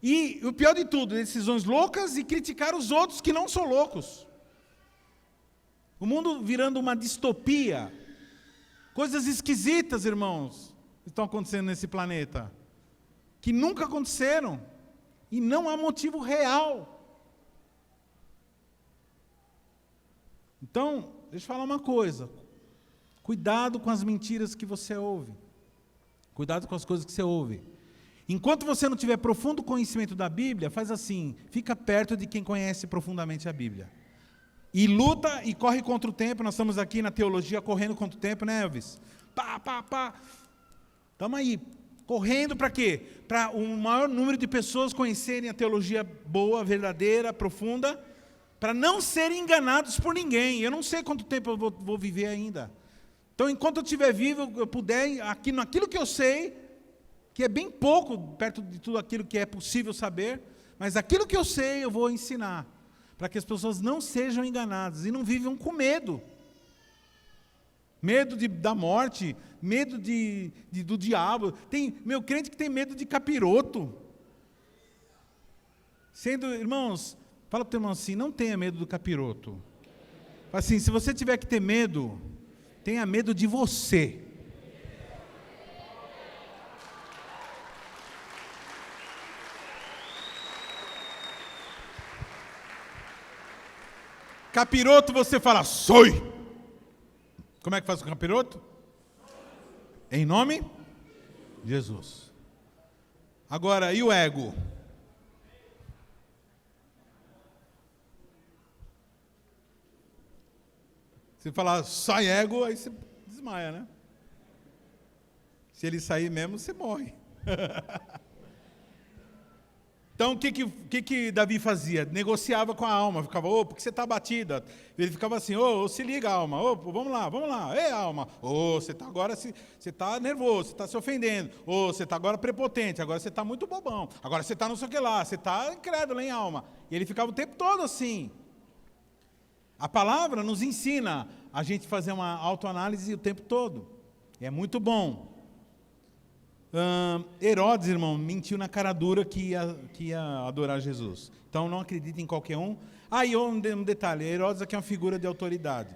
E o pior de tudo, decisões loucas e criticar os outros que não são loucos. O mundo virando uma distopia. Coisas esquisitas, irmãos, estão acontecendo nesse planeta, que nunca aconteceram, e não há motivo real. Então, deixa eu falar uma coisa, cuidado com as mentiras que você ouve, cuidado com as coisas que você ouve. Enquanto você não tiver profundo conhecimento da Bíblia, faz assim, fica perto de quem conhece profundamente a Bíblia. E luta e corre contra o tempo. Nós estamos aqui na teologia correndo contra o tempo, né, Elvis? Estamos aí, correndo para quê? Para o maior número de pessoas conhecerem a teologia boa, verdadeira, profunda, para não serem enganados por ninguém. Eu não sei quanto tempo eu vou viver ainda. Então, enquanto eu estiver vivo, eu puder, naquilo que eu sei, que é bem pouco perto de tudo aquilo que é possível saber, mas aquilo que eu sei eu vou ensinar. Para que as pessoas não sejam enganadas e não vivam com medo. Medo da morte, medo do diabo. Tem meu crente que tem medo de capiroto. Irmãos, fala para o teu irmão assim, não tenha medo do capiroto. Fala assim, se você tiver que ter medo, tenha medo de você. Capiroto, você fala, sou. Como é que faz com o capiroto? Em nome de Jesus. Agora, e o ego? Se falar sai ego, aí você desmaia, né? Se ele sair mesmo, você morre. Então, o que Davi fazia? Negociava com a alma, ficava, porque você está batida. Ele ficava assim, se liga, alma, vamos lá, ei, alma, você está agora, você está nervoso, você está se ofendendo, você está agora prepotente, agora você está muito bobão, agora você está não sei o que lá, você está incrédulo, hein, alma? E ele ficava o tempo todo assim. A palavra nos ensina a gente fazer uma autoanálise o tempo todo. É muito bom. Herodes, irmão, mentiu na cara dura que ia adorar Jesus. Então não acredita em qualquer um. E um detalhe, Herodes aqui é uma figura de autoridade.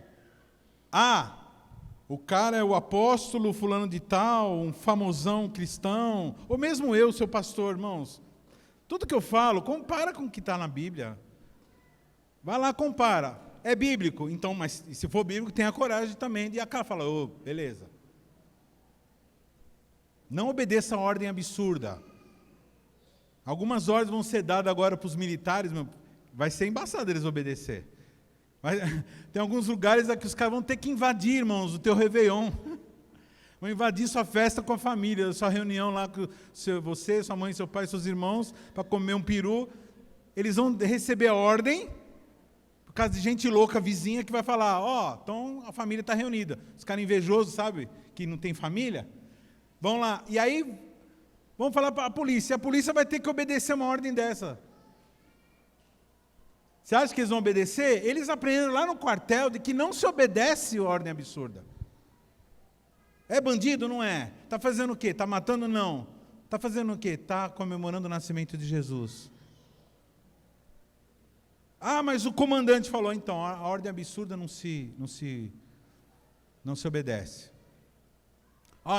O cara é o apóstolo fulano de tal, um famosão cristão, ou mesmo eu, seu pastor, irmãos. Tudo que eu falo, compara com o que está na Bíblia. Vai lá, compara. É bíblico? Então, mas se for bíblico, tenha coragem também de falar, beleza. Não obedeça a ordem absurda. Algumas ordens vão ser dadas agora para os militares, vai ser embaçado eles obedecer. Tem alguns lugares aqui que os caras vão ter que invadir, irmãos, o teu Réveillon. Vão invadir sua festa com a família, sua reunião lá com você, sua mãe, seu pai, seus irmãos, para comer um peru. Eles vão receber a ordem, por causa de gente louca, vizinha, que vai falar, então a família está reunida. Os caras invejosos, sabe, que não tem família. Vão lá, e aí, vamos falar para a polícia vai ter que obedecer uma ordem dessa. Você acha que eles vão obedecer? Eles aprenderam lá no quartel de que não se obedece a ordem absurda. É bandido? Não é. Está fazendo o quê? Está matando? Não. Está fazendo o quê? Está comemorando o nascimento de Jesus. Mas o comandante falou, então, a ordem absurda não se obedece.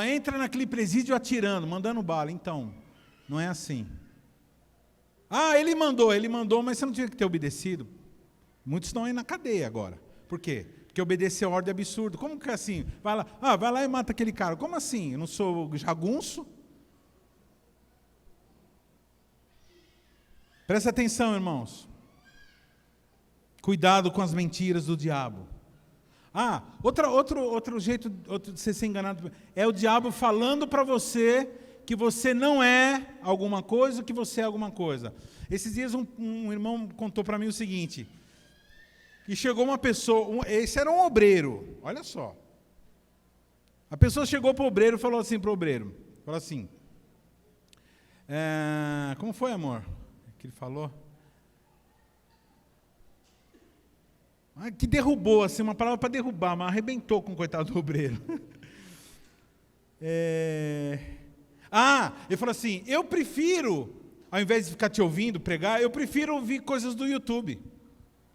Entra naquele presídio atirando, mandando bala. Então, não é assim. Ele mandou, mas você não tinha que ter obedecido. Muitos estão aí na cadeia agora. Por quê? Porque obedeceu a ordem absurda. Como que é assim? Vai lá e mata aquele cara. Como assim? Eu não sou jagunço? Presta atenção, irmãos. Cuidado com as mentiras do diabo. Outro jeito de você ser enganado é o diabo falando para você que você não é alguma coisa, que você é alguma coisa. Esses dias um irmão contou para mim o seguinte, que chegou uma pessoa, esse era um obreiro, olha só. A pessoa chegou para o obreiro e falou assim para o obreiro, como foi, amor? Que ele falou? Que derrubou, assim, uma palavra para derrubar, mas arrebentou com o coitado do obreiro. Ele falou assim, eu prefiro, ao invés de ficar te ouvindo pregar, eu prefiro ouvir coisas do YouTube.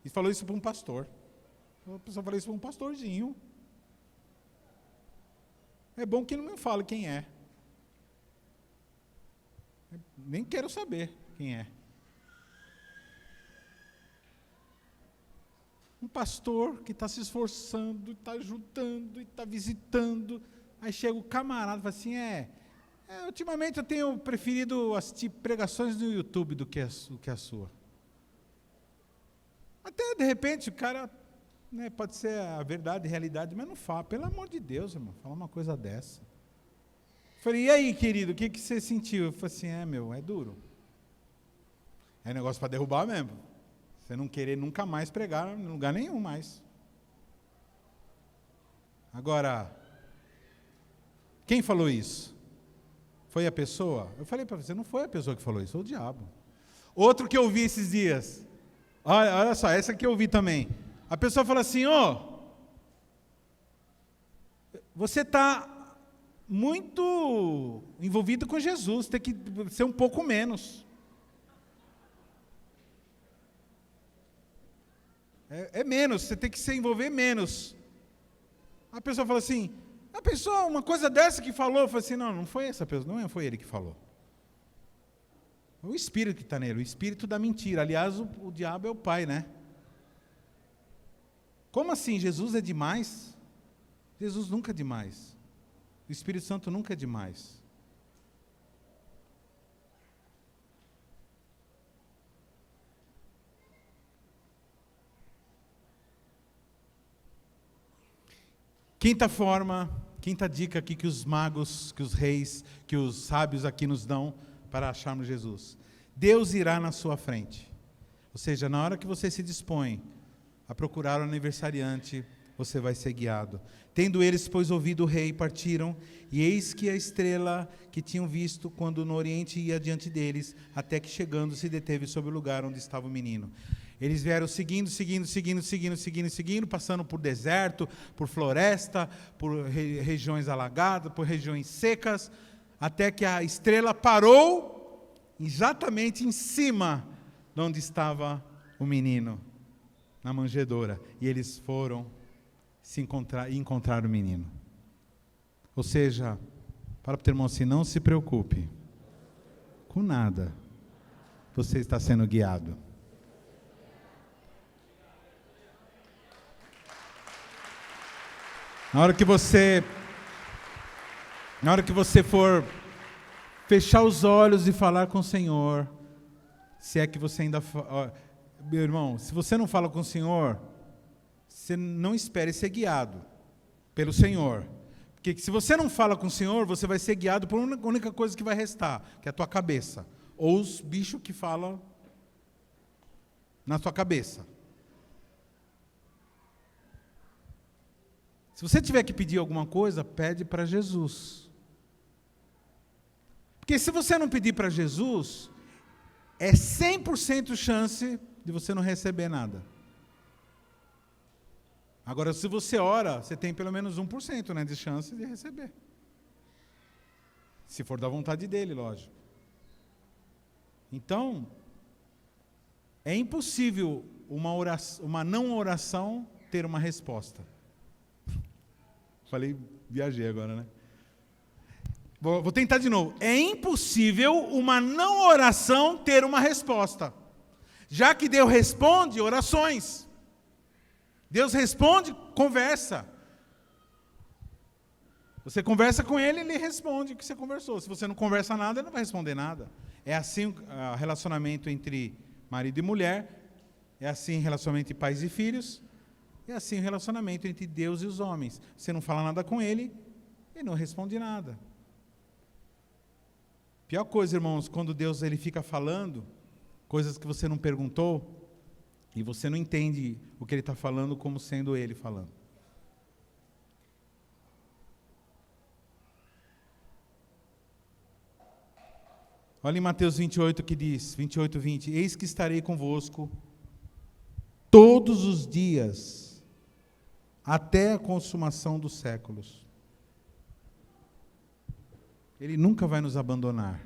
E falou isso para um pastor. A pessoa falou isso para um pastorzinho. É bom que não me fale quem é. Nem quero saber quem é. Um pastor que está se esforçando, está ajudando, está visitando. Aí chega o camarada e fala assim, ultimamente eu tenho preferido assistir pregações no YouTube do que a sua. Até, de repente, o cara, pode ser a verdade, a realidade, mas não fala. Pelo amor de Deus, irmão, fala uma coisa dessa. Eu falei, e aí, querido, o que você sentiu? Eu falei assim, é duro. É negócio para derrubar mesmo. Você não querer nunca mais pregar em lugar nenhum mais. Agora, quem falou isso? Foi a pessoa? Eu falei para você, não foi a pessoa que falou isso, foi o diabo. Outro que eu vi esses dias, olha só, essa que eu vi também. A pessoa fala assim, você está muito envolvido com Jesus, tem que ser um pouco menos. É menos, você tem que se envolver menos. A pessoa fala assim, uma coisa dessa que falou, eu falei assim, não foi essa pessoa, não foi ele que falou. É o espírito que está nele, o espírito da mentira. Aliás, o diabo é o pai, né? Como assim? Jesus é demais? Jesus nunca é demais. O Espírito Santo nunca é demais. Quinta dica aqui que os magos, que os reis, que os sábios aqui nos dão para acharmos Jesus. Deus irá na sua frente. Ou seja, na hora que você se dispõe a procurar o aniversariante, você vai ser guiado. Tendo eles, pois, ouvido o rei, partiram, e eis que a estrela que tinham visto quando no oriente ia diante deles, até que chegando se deteve sobre o lugar onde estava o menino. Eles vieram seguindo, passando por deserto, por floresta, por regiões alagadas, por regiões secas, até que a estrela parou exatamente em cima de onde estava o menino, na manjedoura. E eles foram se encontrar e encontraram o menino. Ou seja, para o teu irmão assim, não se preocupe com nada. Você está sendo guiado. Na hora que você for fechar os olhos e falar com o Senhor, se é que você ainda... Meu irmão, se você não fala com o Senhor, você não espere ser guiado pelo Senhor. Porque se você não fala com o Senhor, você vai ser guiado por uma única coisa que vai restar, que é a tua cabeça. Ou os bichos que falam na tua cabeça. Se você tiver que pedir alguma coisa, pede para Jesus. Porque se você não pedir para Jesus, é 100% chance de você não receber nada. Agora, se você ora, você tem pelo menos 1%, né, de chance de receber. Se for da vontade dele, lógico. Então, é impossível uma não oração ter uma resposta. Falei, viajei agora, né? Vou tentar de novo. É impossível uma não oração ter uma resposta. Já que Deus responde orações. Deus responde, conversa. Você conversa com Ele, Ele responde o que você conversou. Se você não conversa nada, Ele não vai responder nada. É assim o relacionamento entre marido e mulher. É assim o relacionamento entre pais e filhos. É assim o relacionamento entre Deus e os homens. Você não fala nada com Ele, Ele não responde nada. Pior coisa, irmãos, quando Deus ele fica falando coisas que você não perguntou e você não entende o que Ele está falando como sendo Ele falando. Olha em Mateus 28 que diz, 28, 20, eis que estarei convosco todos os dias, até a consumação dos séculos. Ele nunca vai nos abandonar.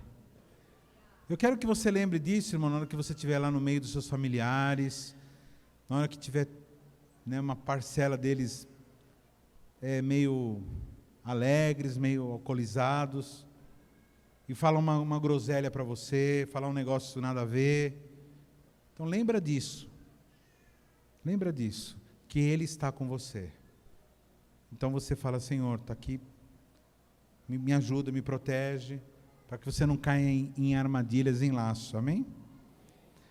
Eu quero que você lembre disso, irmão, na hora que você estiver lá no meio dos seus familiares, na hora que tiver, né, uma parcela deles meio alegres, meio alcoolizados, e fala uma groselha para você, falar um negócio nada a ver. Então lembra disso. Lembra disso, que Ele está com você. Então você fala, Senhor, está aqui, me ajuda, me protege, para que você não caia em armadilhas, em laço, amém?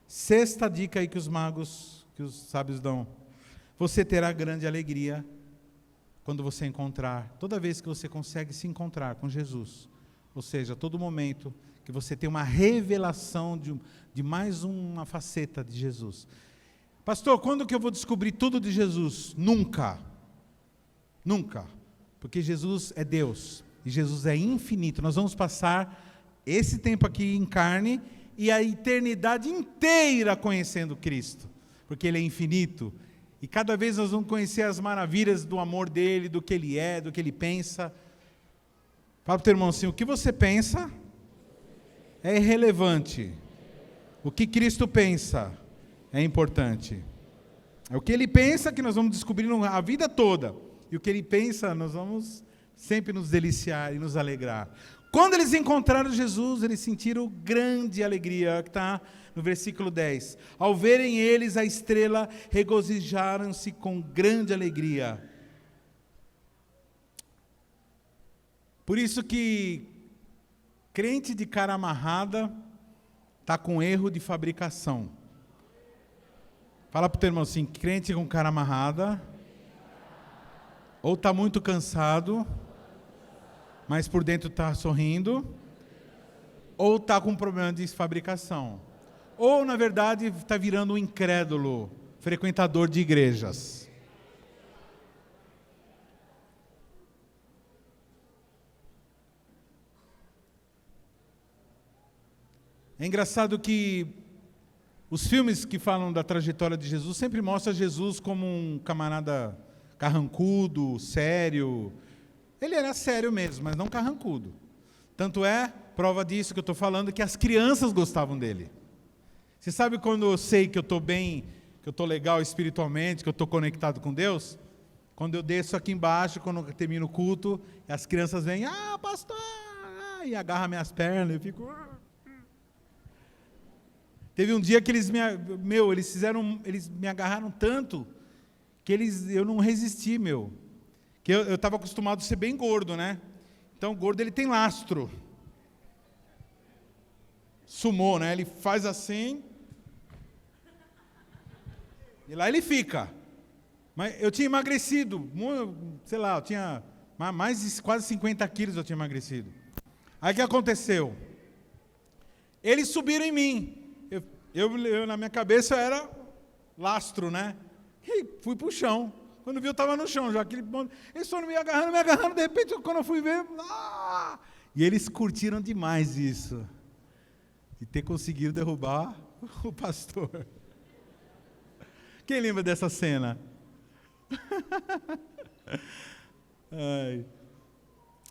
Sexta dica aí que os magos, que os sábios dão. Você terá grande alegria quando você encontrar, toda vez que você consegue se encontrar com Jesus. Ou seja, todo momento que você tem uma revelação de mais uma faceta de Jesus. Pastor, quando que eu vou descobrir tudo de Jesus? Nunca. Nunca. Porque Jesus é Deus. E Jesus é infinito. Nós vamos passar esse tempo aqui em carne e a eternidade inteira conhecendo Cristo. Porque Ele é infinito. E cada vez nós vamos conhecer as maravilhas do amor dEle, do que Ele é, do que Ele pensa. Fala para o teu irmão assim, o que você pensa é irrelevante. O que Cristo pensa é importante. É o que Ele pensa que nós vamos descobrir a vida toda. E o que Ele pensa, nós vamos sempre nos deliciar e nos alegrar. Quando eles encontraram Jesus, eles sentiram grande alegria, que está no versículo 10. Ao verem eles a estrela, regozijaram-se com grande alegria. Por isso que crente de cara amarrada está com erro de fabricação. Fala para o teu irmão assim, crente com cara amarrada Ou está muito cansado, mas por dentro está sorrindo. Ou está com problema de fabricação. Ou, na verdade, está virando um incrédulo, frequentador de igrejas. É engraçado que os filmes que falam da trajetória de Jesus sempre mostram Jesus como um camarada carrancudo, sério. Ele era sério mesmo, mas não carrancudo. Tanto é, prova disso que eu estou falando, que as crianças gostavam dele. Você sabe quando eu sei que eu estou bem, que eu estou legal espiritualmente, que eu estou conectado com Deus? Quando eu desço aqui embaixo, quando eu termino o culto, as crianças vêm, pastor, e agarram minhas pernas, eu fico... Teve um dia que eles me agarraram tanto, que eu não resisti, que eu estava acostumado a ser bem gordo, né? Então, o gordo, ele tem lastro. Sumô, né? Ele faz assim, e lá ele fica. Mas eu tinha emagrecido, sei lá, eu tinha mais de quase 50 quilos eu tinha emagrecido. Aí o que aconteceu? Eles subiram em mim. Eu na minha cabeça, eu era lastro, né? E fui pro chão. Quando vi, eu estava no chão já. Eles foram me agarrando, de repente, quando eu fui ver... E eles curtiram demais isso. De ter conseguido derrubar o pastor. Quem lembra dessa cena? Ai,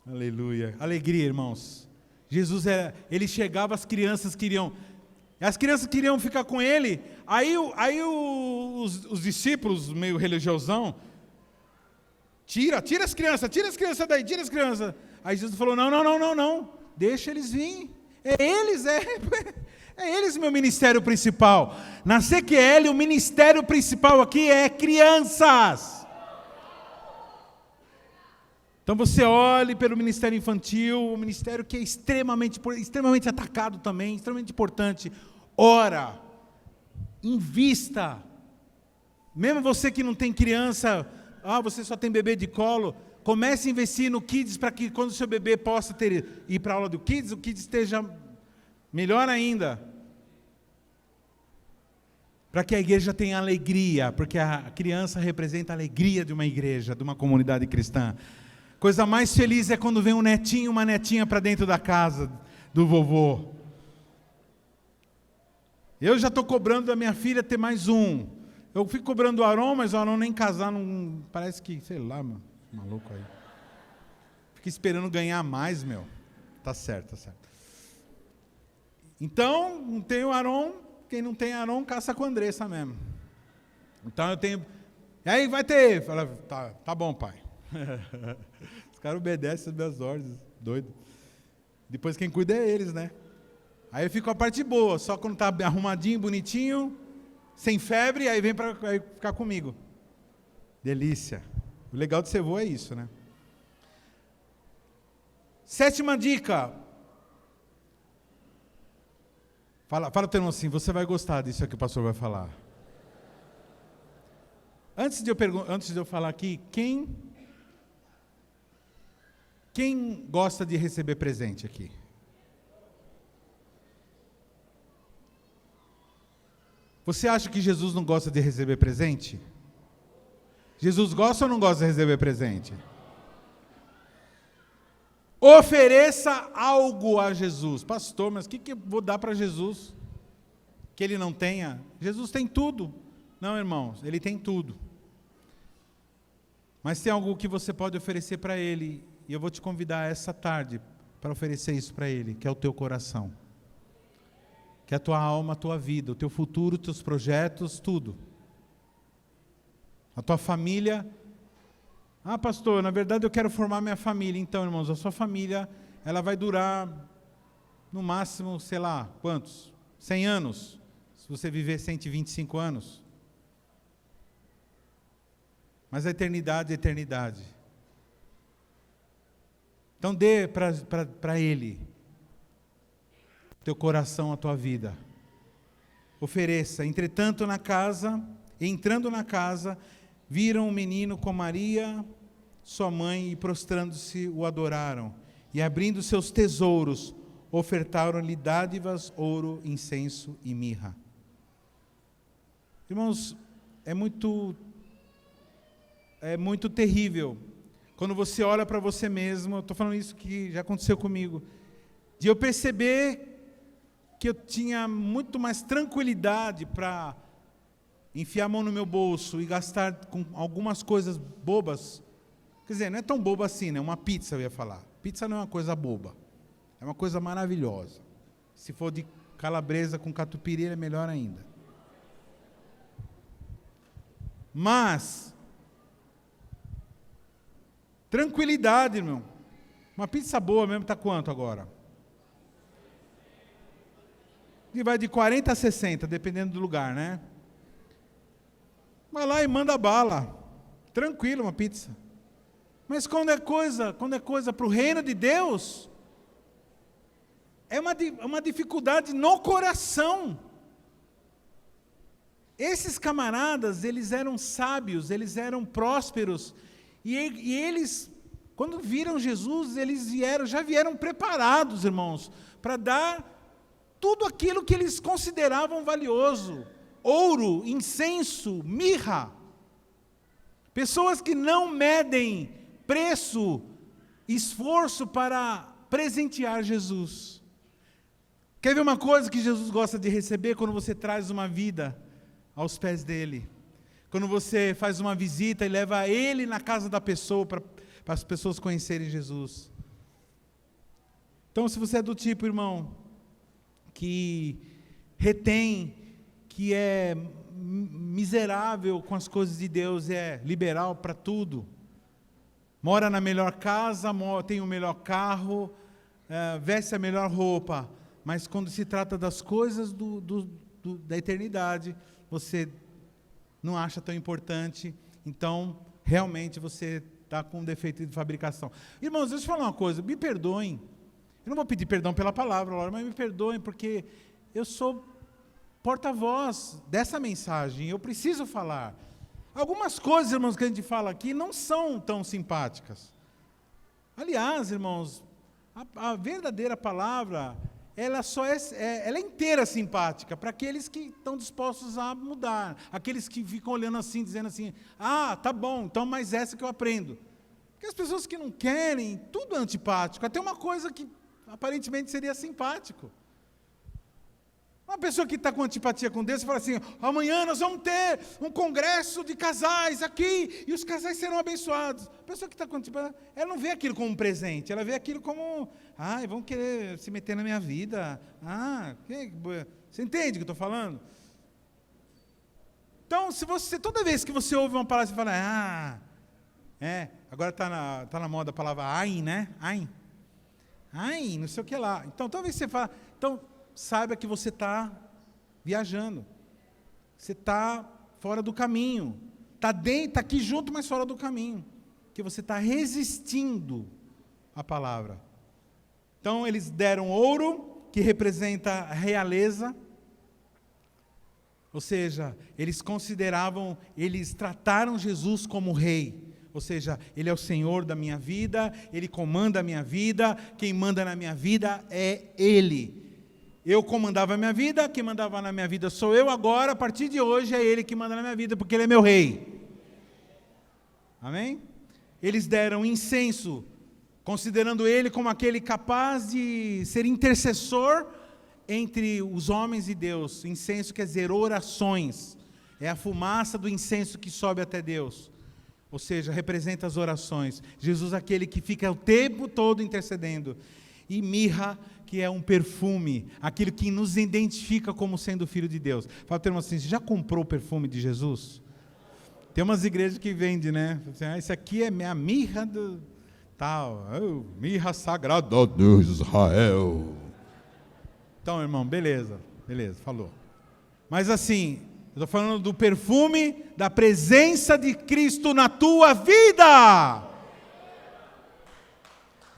aleluia. Alegria, irmãos. Jesus, ele chegava, as crianças queriam ficar com ele. Aí os discípulos, meio religiosão, tira as crianças daí, tira as crianças. Aí Jesus falou, não, deixa eles virem. É eles meu ministério principal. Na CQL, o ministério principal aqui é crianças. Então você olhe pelo ministério infantil, o ministério que é extremamente atacado também, extremamente importante. Ora, invista. Mesmo você que não tem criança, você só tem bebê de colo, comece a investir no Kids para que quando o seu bebê possa ir para a aula do Kids, o Kids esteja melhor ainda. Para que a igreja tenha alegria, porque a criança representa a alegria de uma igreja, de uma comunidade cristã. Coisa mais feliz é quando vem um netinho, uma netinha para dentro da casa do vovô. Eu já estou cobrando da minha filha ter mais um. Eu fico cobrando do Aron, mas o Aron nem casar, não, parece que, sei lá, maluco aí. Fica esperando ganhar mais, Tá certo. Então, não tem o Aron, quem não tem Aron, caça com a Andressa mesmo. Então eu tenho... E aí vai ter... Fala, tá bom, pai. Os caras obedecem as minhas ordens, doido. Depois quem cuida é eles, né? Aí eu fico a parte boa, só quando tá arrumadinho, bonitinho, sem febre, aí vem para ficar comigo. Delícia. O legal de ser vô é isso, né? 7ª dica. Fala o teu irmão assim, você vai gostar disso que o pastor vai falar. Antes de eu falar aqui, quem gosta de receber presente aqui? Você acha que Jesus não gosta de receber presente? Jesus gosta ou não gosta de receber presente? Ofereça algo a Jesus. Pastor, mas o que eu vou dar para Jesus que ele não tenha? Jesus tem tudo. Não, irmãos, ele tem tudo. Mas tem algo que você pode oferecer para ele, e eu vou te convidar essa tarde para oferecer isso para ele, que é o teu coração. Que é a tua alma, a tua vida, o teu futuro, os teus projetos, tudo. A tua família. Pastor, na verdade eu quero formar minha família. Então, irmãos, a sua família, ela vai durar, no máximo, sei lá, quantos? 100 anos. Se você viver 125 anos. Mas a eternidade é eternidade. Então dê para ele teu coração, a tua vida. Ofereça. Entrando na casa, viram um menino com Maria, sua mãe, e prostrando-se o adoraram. E abrindo seus tesouros, ofertaram-lhe dádivas, ouro, incenso e mirra. Irmãos, é muito terrível quando você olha para você mesmo. Eu estou falando isso que já aconteceu comigo, de eu perceber que eu tinha muito mais tranquilidade para enfiar a mão no meu bolso e gastar com algumas coisas bobas. Quer dizer, não é tão boba assim, né? Uma pizza, eu ia falar. Pizza não é uma coisa boba, é uma coisa maravilhosa. Se for de calabresa com catupiry, é melhor ainda. Mas tranquilidade, irmão. Uma pizza boa mesmo está quanto agora? E vai de 40 a 60, dependendo do lugar, né? Vai lá e manda bala. Tranquilo, uma pizza. Mas quando é coisa para o reino de Deus, é uma dificuldade no coração. Esses camaradas, eles eram sábios, eles eram prósperos, e eles, quando viram Jesus, eles já vieram preparados, irmãos, para dar tudo aquilo que eles consideravam valioso: ouro, incenso, mirra. Pessoas que não medem preço, esforço para presentear Jesus. Quer ver uma coisa que Jesus gosta de receber quando você traz uma vida aos pés dele? Quando você faz uma visita e leva ele na casa da pessoa para as pessoas conhecerem Jesus. Então, se você é do tipo, irmão, que retém, que é miserável com as coisas de Deus, é liberal para tudo, mora na melhor casa, tem o melhor carro, veste a melhor roupa, mas quando se trata das coisas da eternidade, você não acha tão importante, então realmente você está com um defeito de fabricação. Irmãos, deixa eu falar uma coisa, me perdoem. Eu não vou pedir perdão pela palavra, mas me perdoem, porque eu sou porta-voz dessa mensagem, eu preciso falar. Algumas coisas, irmãos, que a gente fala aqui não são tão simpáticas. Aliás, irmãos, a verdadeira palavra, ela é inteira simpática para aqueles que estão dispostos a mudar, aqueles que ficam olhando assim, dizendo assim: ah, tá bom, então mais essa que eu aprendo. Porque as pessoas que não querem, tudo é antipático, até uma coisa que aparentemente seria simpático. Uma pessoa que está com antipatia com Deus, fala assim: amanhã nós vamos ter um congresso de casais aqui, e os casais serão abençoados. A pessoa que está com antipatia, ela não vê aquilo como um presente, ela vê aquilo como: vão querer se meter na minha vida. Você entende o que eu estou falando? Então, toda vez que você ouve uma palavra, você fala: agora está na moda a palavra ain, né? Ain, não sei o que lá. Então, toda vez que você fala, saiba que você está viajando, você está fora do caminho, está aqui junto, mas fora do caminho, que você está resistindo à palavra. Então, eles deram ouro, que representa a realeza, ou seja, eles trataram Jesus como rei. Ou seja, Ele é o Senhor da minha vida, Ele comanda a minha vida, quem manda na minha vida é Ele. Eu comandava a minha vida, quem mandava na minha vida sou eu, agora, a partir de hoje, é Ele que manda na minha vida, porque Ele é meu rei. Amém? Eles deram incenso, considerando Ele como aquele capaz de ser intercessor entre os homens e Deus. Incenso quer dizer orações, é a fumaça do incenso que sobe até Deus. Ou seja, representa as orações. Jesus é aquele que fica o tempo todo intercedendo. E mirra, que é um perfume, aquilo que nos identifica como sendo filho de Deus. Fala para o irmão assim: você já comprou o perfume de Jesus? Tem umas igrejas que vendem, né? Esse aqui é a mirra do tal, mirra sagrada de Israel. Então, irmão, beleza, falou. Mas assim, eu estou falando do perfume da presença de Cristo na tua vida.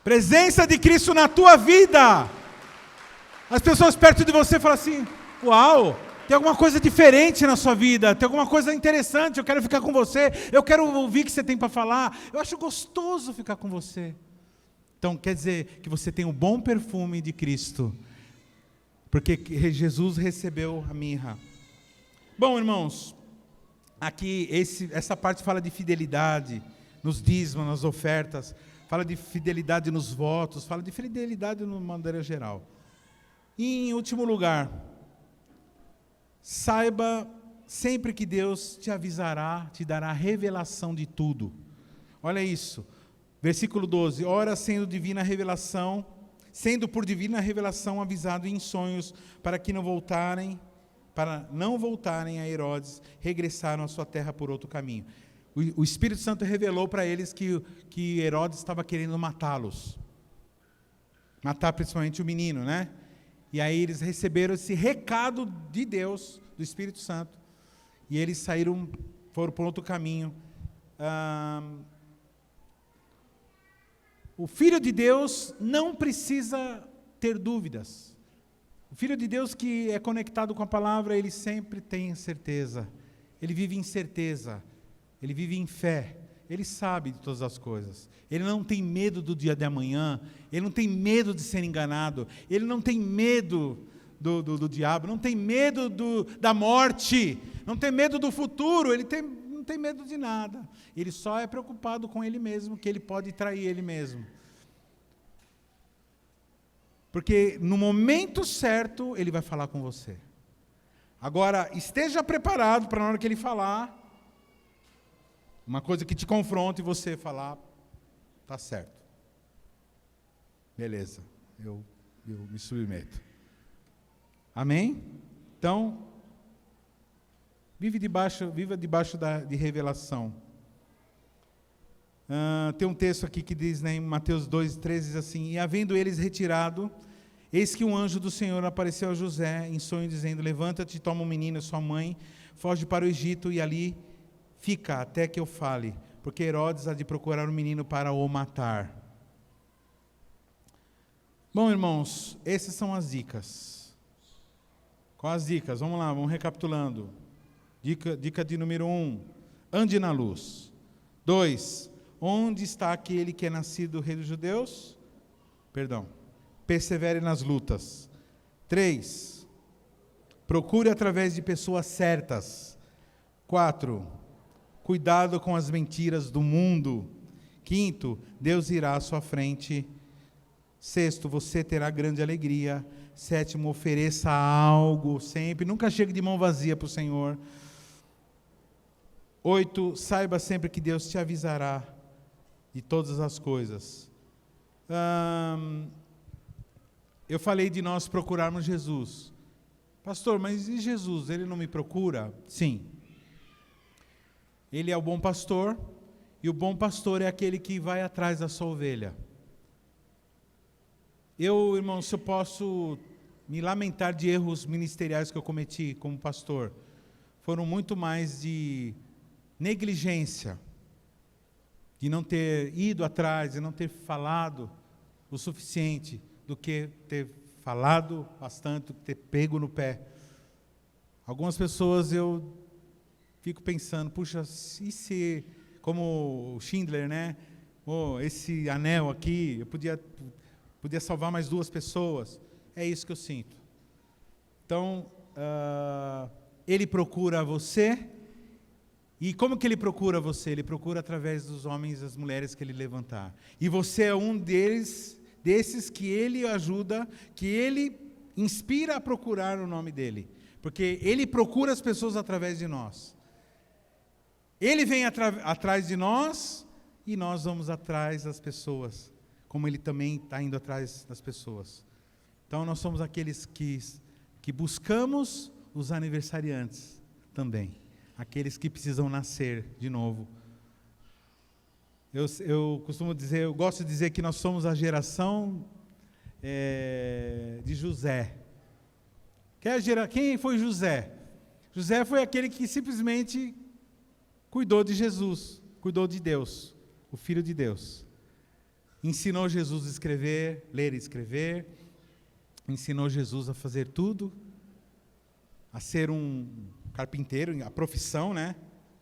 Presença de Cristo na tua vida. As pessoas perto de você falam assim: uau, Tem alguma coisa diferente na sua vida, tem alguma coisa interessante, eu quero ficar com você, eu quero ouvir o que você tem para falar, eu acho gostoso ficar com você. Então quer dizer que você tem o bom perfume de Cristo, porque Jesus recebeu a mirra. Bom, irmãos, aqui essa parte fala de fidelidade nos dízimos, nas ofertas, fala de fidelidade nos votos, fala de fidelidade de uma maneira geral. E em último lugar, saiba sempre que Deus te avisará, te dará revelação de tudo. Olha isso, versículo 12, ora sendo por divina revelação avisado em sonhos, para não voltarem a Herodes, regressaram à sua terra por outro caminho. O Espírito Santo revelou para eles que Herodes estava querendo matá-los. Matar principalmente o menino, né? E aí eles receberam esse recado de Deus, do Espírito Santo, e eles foram por outro caminho. O Filho de Deus não precisa ter dúvidas. O Filho de Deus que é conectado com a palavra, ele sempre tem certeza. Ele vive em certeza. Ele vive em fé. Ele sabe de todas as coisas. Ele não tem medo do dia de amanhã. Ele não tem medo de ser enganado. Ele não tem medo do diabo. Não tem medo da morte. Não tem medo do futuro. Não tem medo de nada. Ele só é preocupado com ele mesmo, que ele pode trair ele mesmo. Porque no momento certo, ele vai falar com você. Agora, esteja preparado para na hora que ele falar, uma coisa que te confronta e você falar, tá certo. Beleza, eu me submeto. Amém? Então, viva debaixo de revelação. Tem um texto aqui que diz, né, em Mateus 2,13, diz assim, e havendo eles retirado, eis que um anjo do Senhor apareceu a José em sonho, dizendo, levanta-te, toma o menino e sua mãe, foge para o Egito e ali fica até que eu fale, porque Herodes há de procurar o menino para o matar. Bom, irmãos, essas são as dicas. Quais as dicas? Vamos lá, vamos recapitulando. Dica de número 1, ande na luz. 2, onde está aquele que é nascido rei dos judeus? Persevere nas lutas. 3, procure através de pessoas certas. 4, cuidado com as mentiras do mundo. 5, Deus irá à sua frente. 6, você terá grande alegria. 7, ofereça algo sempre. Nunca chegue de mão vazia para o Senhor. 8, saiba sempre que Deus te avisará de todas as coisas. Eu falei de nós procurarmos Jesus. Pastor, mas e Jesus? Ele não me procura? Sim. Ele é o bom pastor, e o bom pastor é aquele que vai atrás da sua ovelha. Irmão, se eu posso me lamentar de erros ministeriais que eu cometi como pastor, foram muito mais de negligência, de não ter ido atrás, de não ter falado o suficiente, do que ter falado bastante, ter pego no pé. Algumas pessoas eu fico pensando, puxa, e se, como o Schindler, né? Esse anel aqui, eu podia salvar mais 2 pessoas. É isso que eu sinto. Então, ele procura você. E como que ele procura você? Ele procura através dos homens e das mulheres que ele levantar. E você é um desses que ele ajuda, que ele inspira a procurar o nome dele. Porque ele procura as pessoas através de nós. Ele vem atrás de nós e nós vamos atrás das pessoas, como ele também está indo atrás das pessoas. Então nós somos aqueles que buscamos os aniversariantes também, aqueles que precisam nascer de novo. Eu costumo dizer, eu gosto de dizer que nós somos a geração de José. Quem foi José? José foi aquele que simplesmente cuidou de Jesus, cuidou de Deus, o Filho de Deus. Ensinou Jesus a escrever, ler e escrever, ensinou Jesus a fazer tudo a ser um carpinteiro, a profissão, né?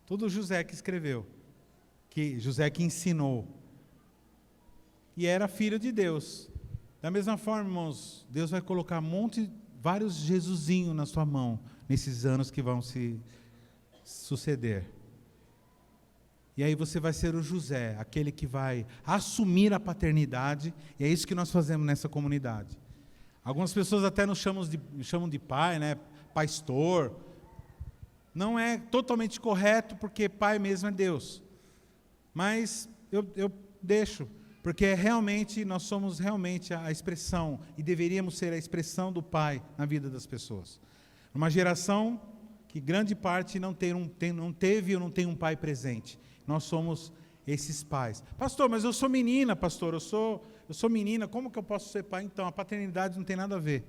Tudo José que escreveu, José que ensinou. E era filho de Deus. Da mesma forma, irmãos, Deus vai colocar vários Jesusinhos na sua mão, nesses anos que vão se suceder. E aí você vai ser o José, aquele que vai assumir a paternidade, e é isso que nós fazemos nessa comunidade. Algumas pessoas até nos chamam de pai, né? Pastor. Não é totalmente correto, porque pai mesmo é Deus. Mas eu deixo, porque realmente nós somos realmente a expressão, e deveríamos ser a expressão do pai na vida das pessoas. Uma geração que grande parte não teve ou não tem um pai presente. Nós somos esses pais. Pastor, mas eu sou menina, pastor, eu sou menina, como que eu posso ser pai? Então, a paternidade não tem nada a ver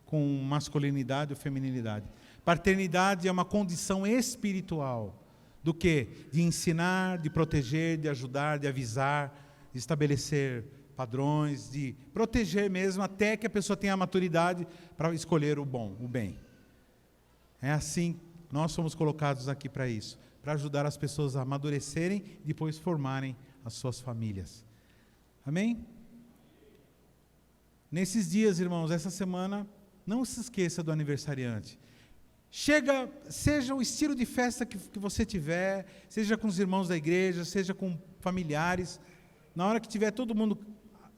com masculinidade ou feminilidade. Paternidade é uma condição espiritual. Do quê? De ensinar, de proteger, de ajudar, de avisar, de estabelecer padrões, de proteger mesmo até que a pessoa tenha a maturidade para escolher o bem. É assim, nós somos colocados aqui para isso, para ajudar as pessoas a amadurecerem e depois formarem as suas famílias. Amém? Nesses dias, irmãos, essa semana, não se esqueça do aniversariante. Seja o estilo de festa que você tiver, seja com os irmãos da igreja, seja com familiares, na hora que tiver todo mundo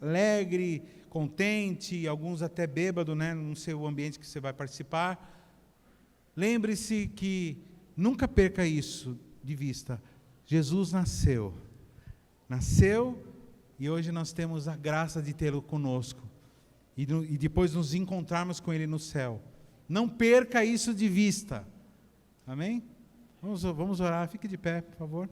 alegre, contente, alguns até bêbado, né, no seu ambiente que você vai participar, lembre-se que nunca perca isso de vista. Jesus nasceu e hoje nós temos a graça de tê-lo conosco e depois nos encontrarmos com ele no céu. Não perca isso de vista. Amém? Vamos orar, fique de pé, por favor.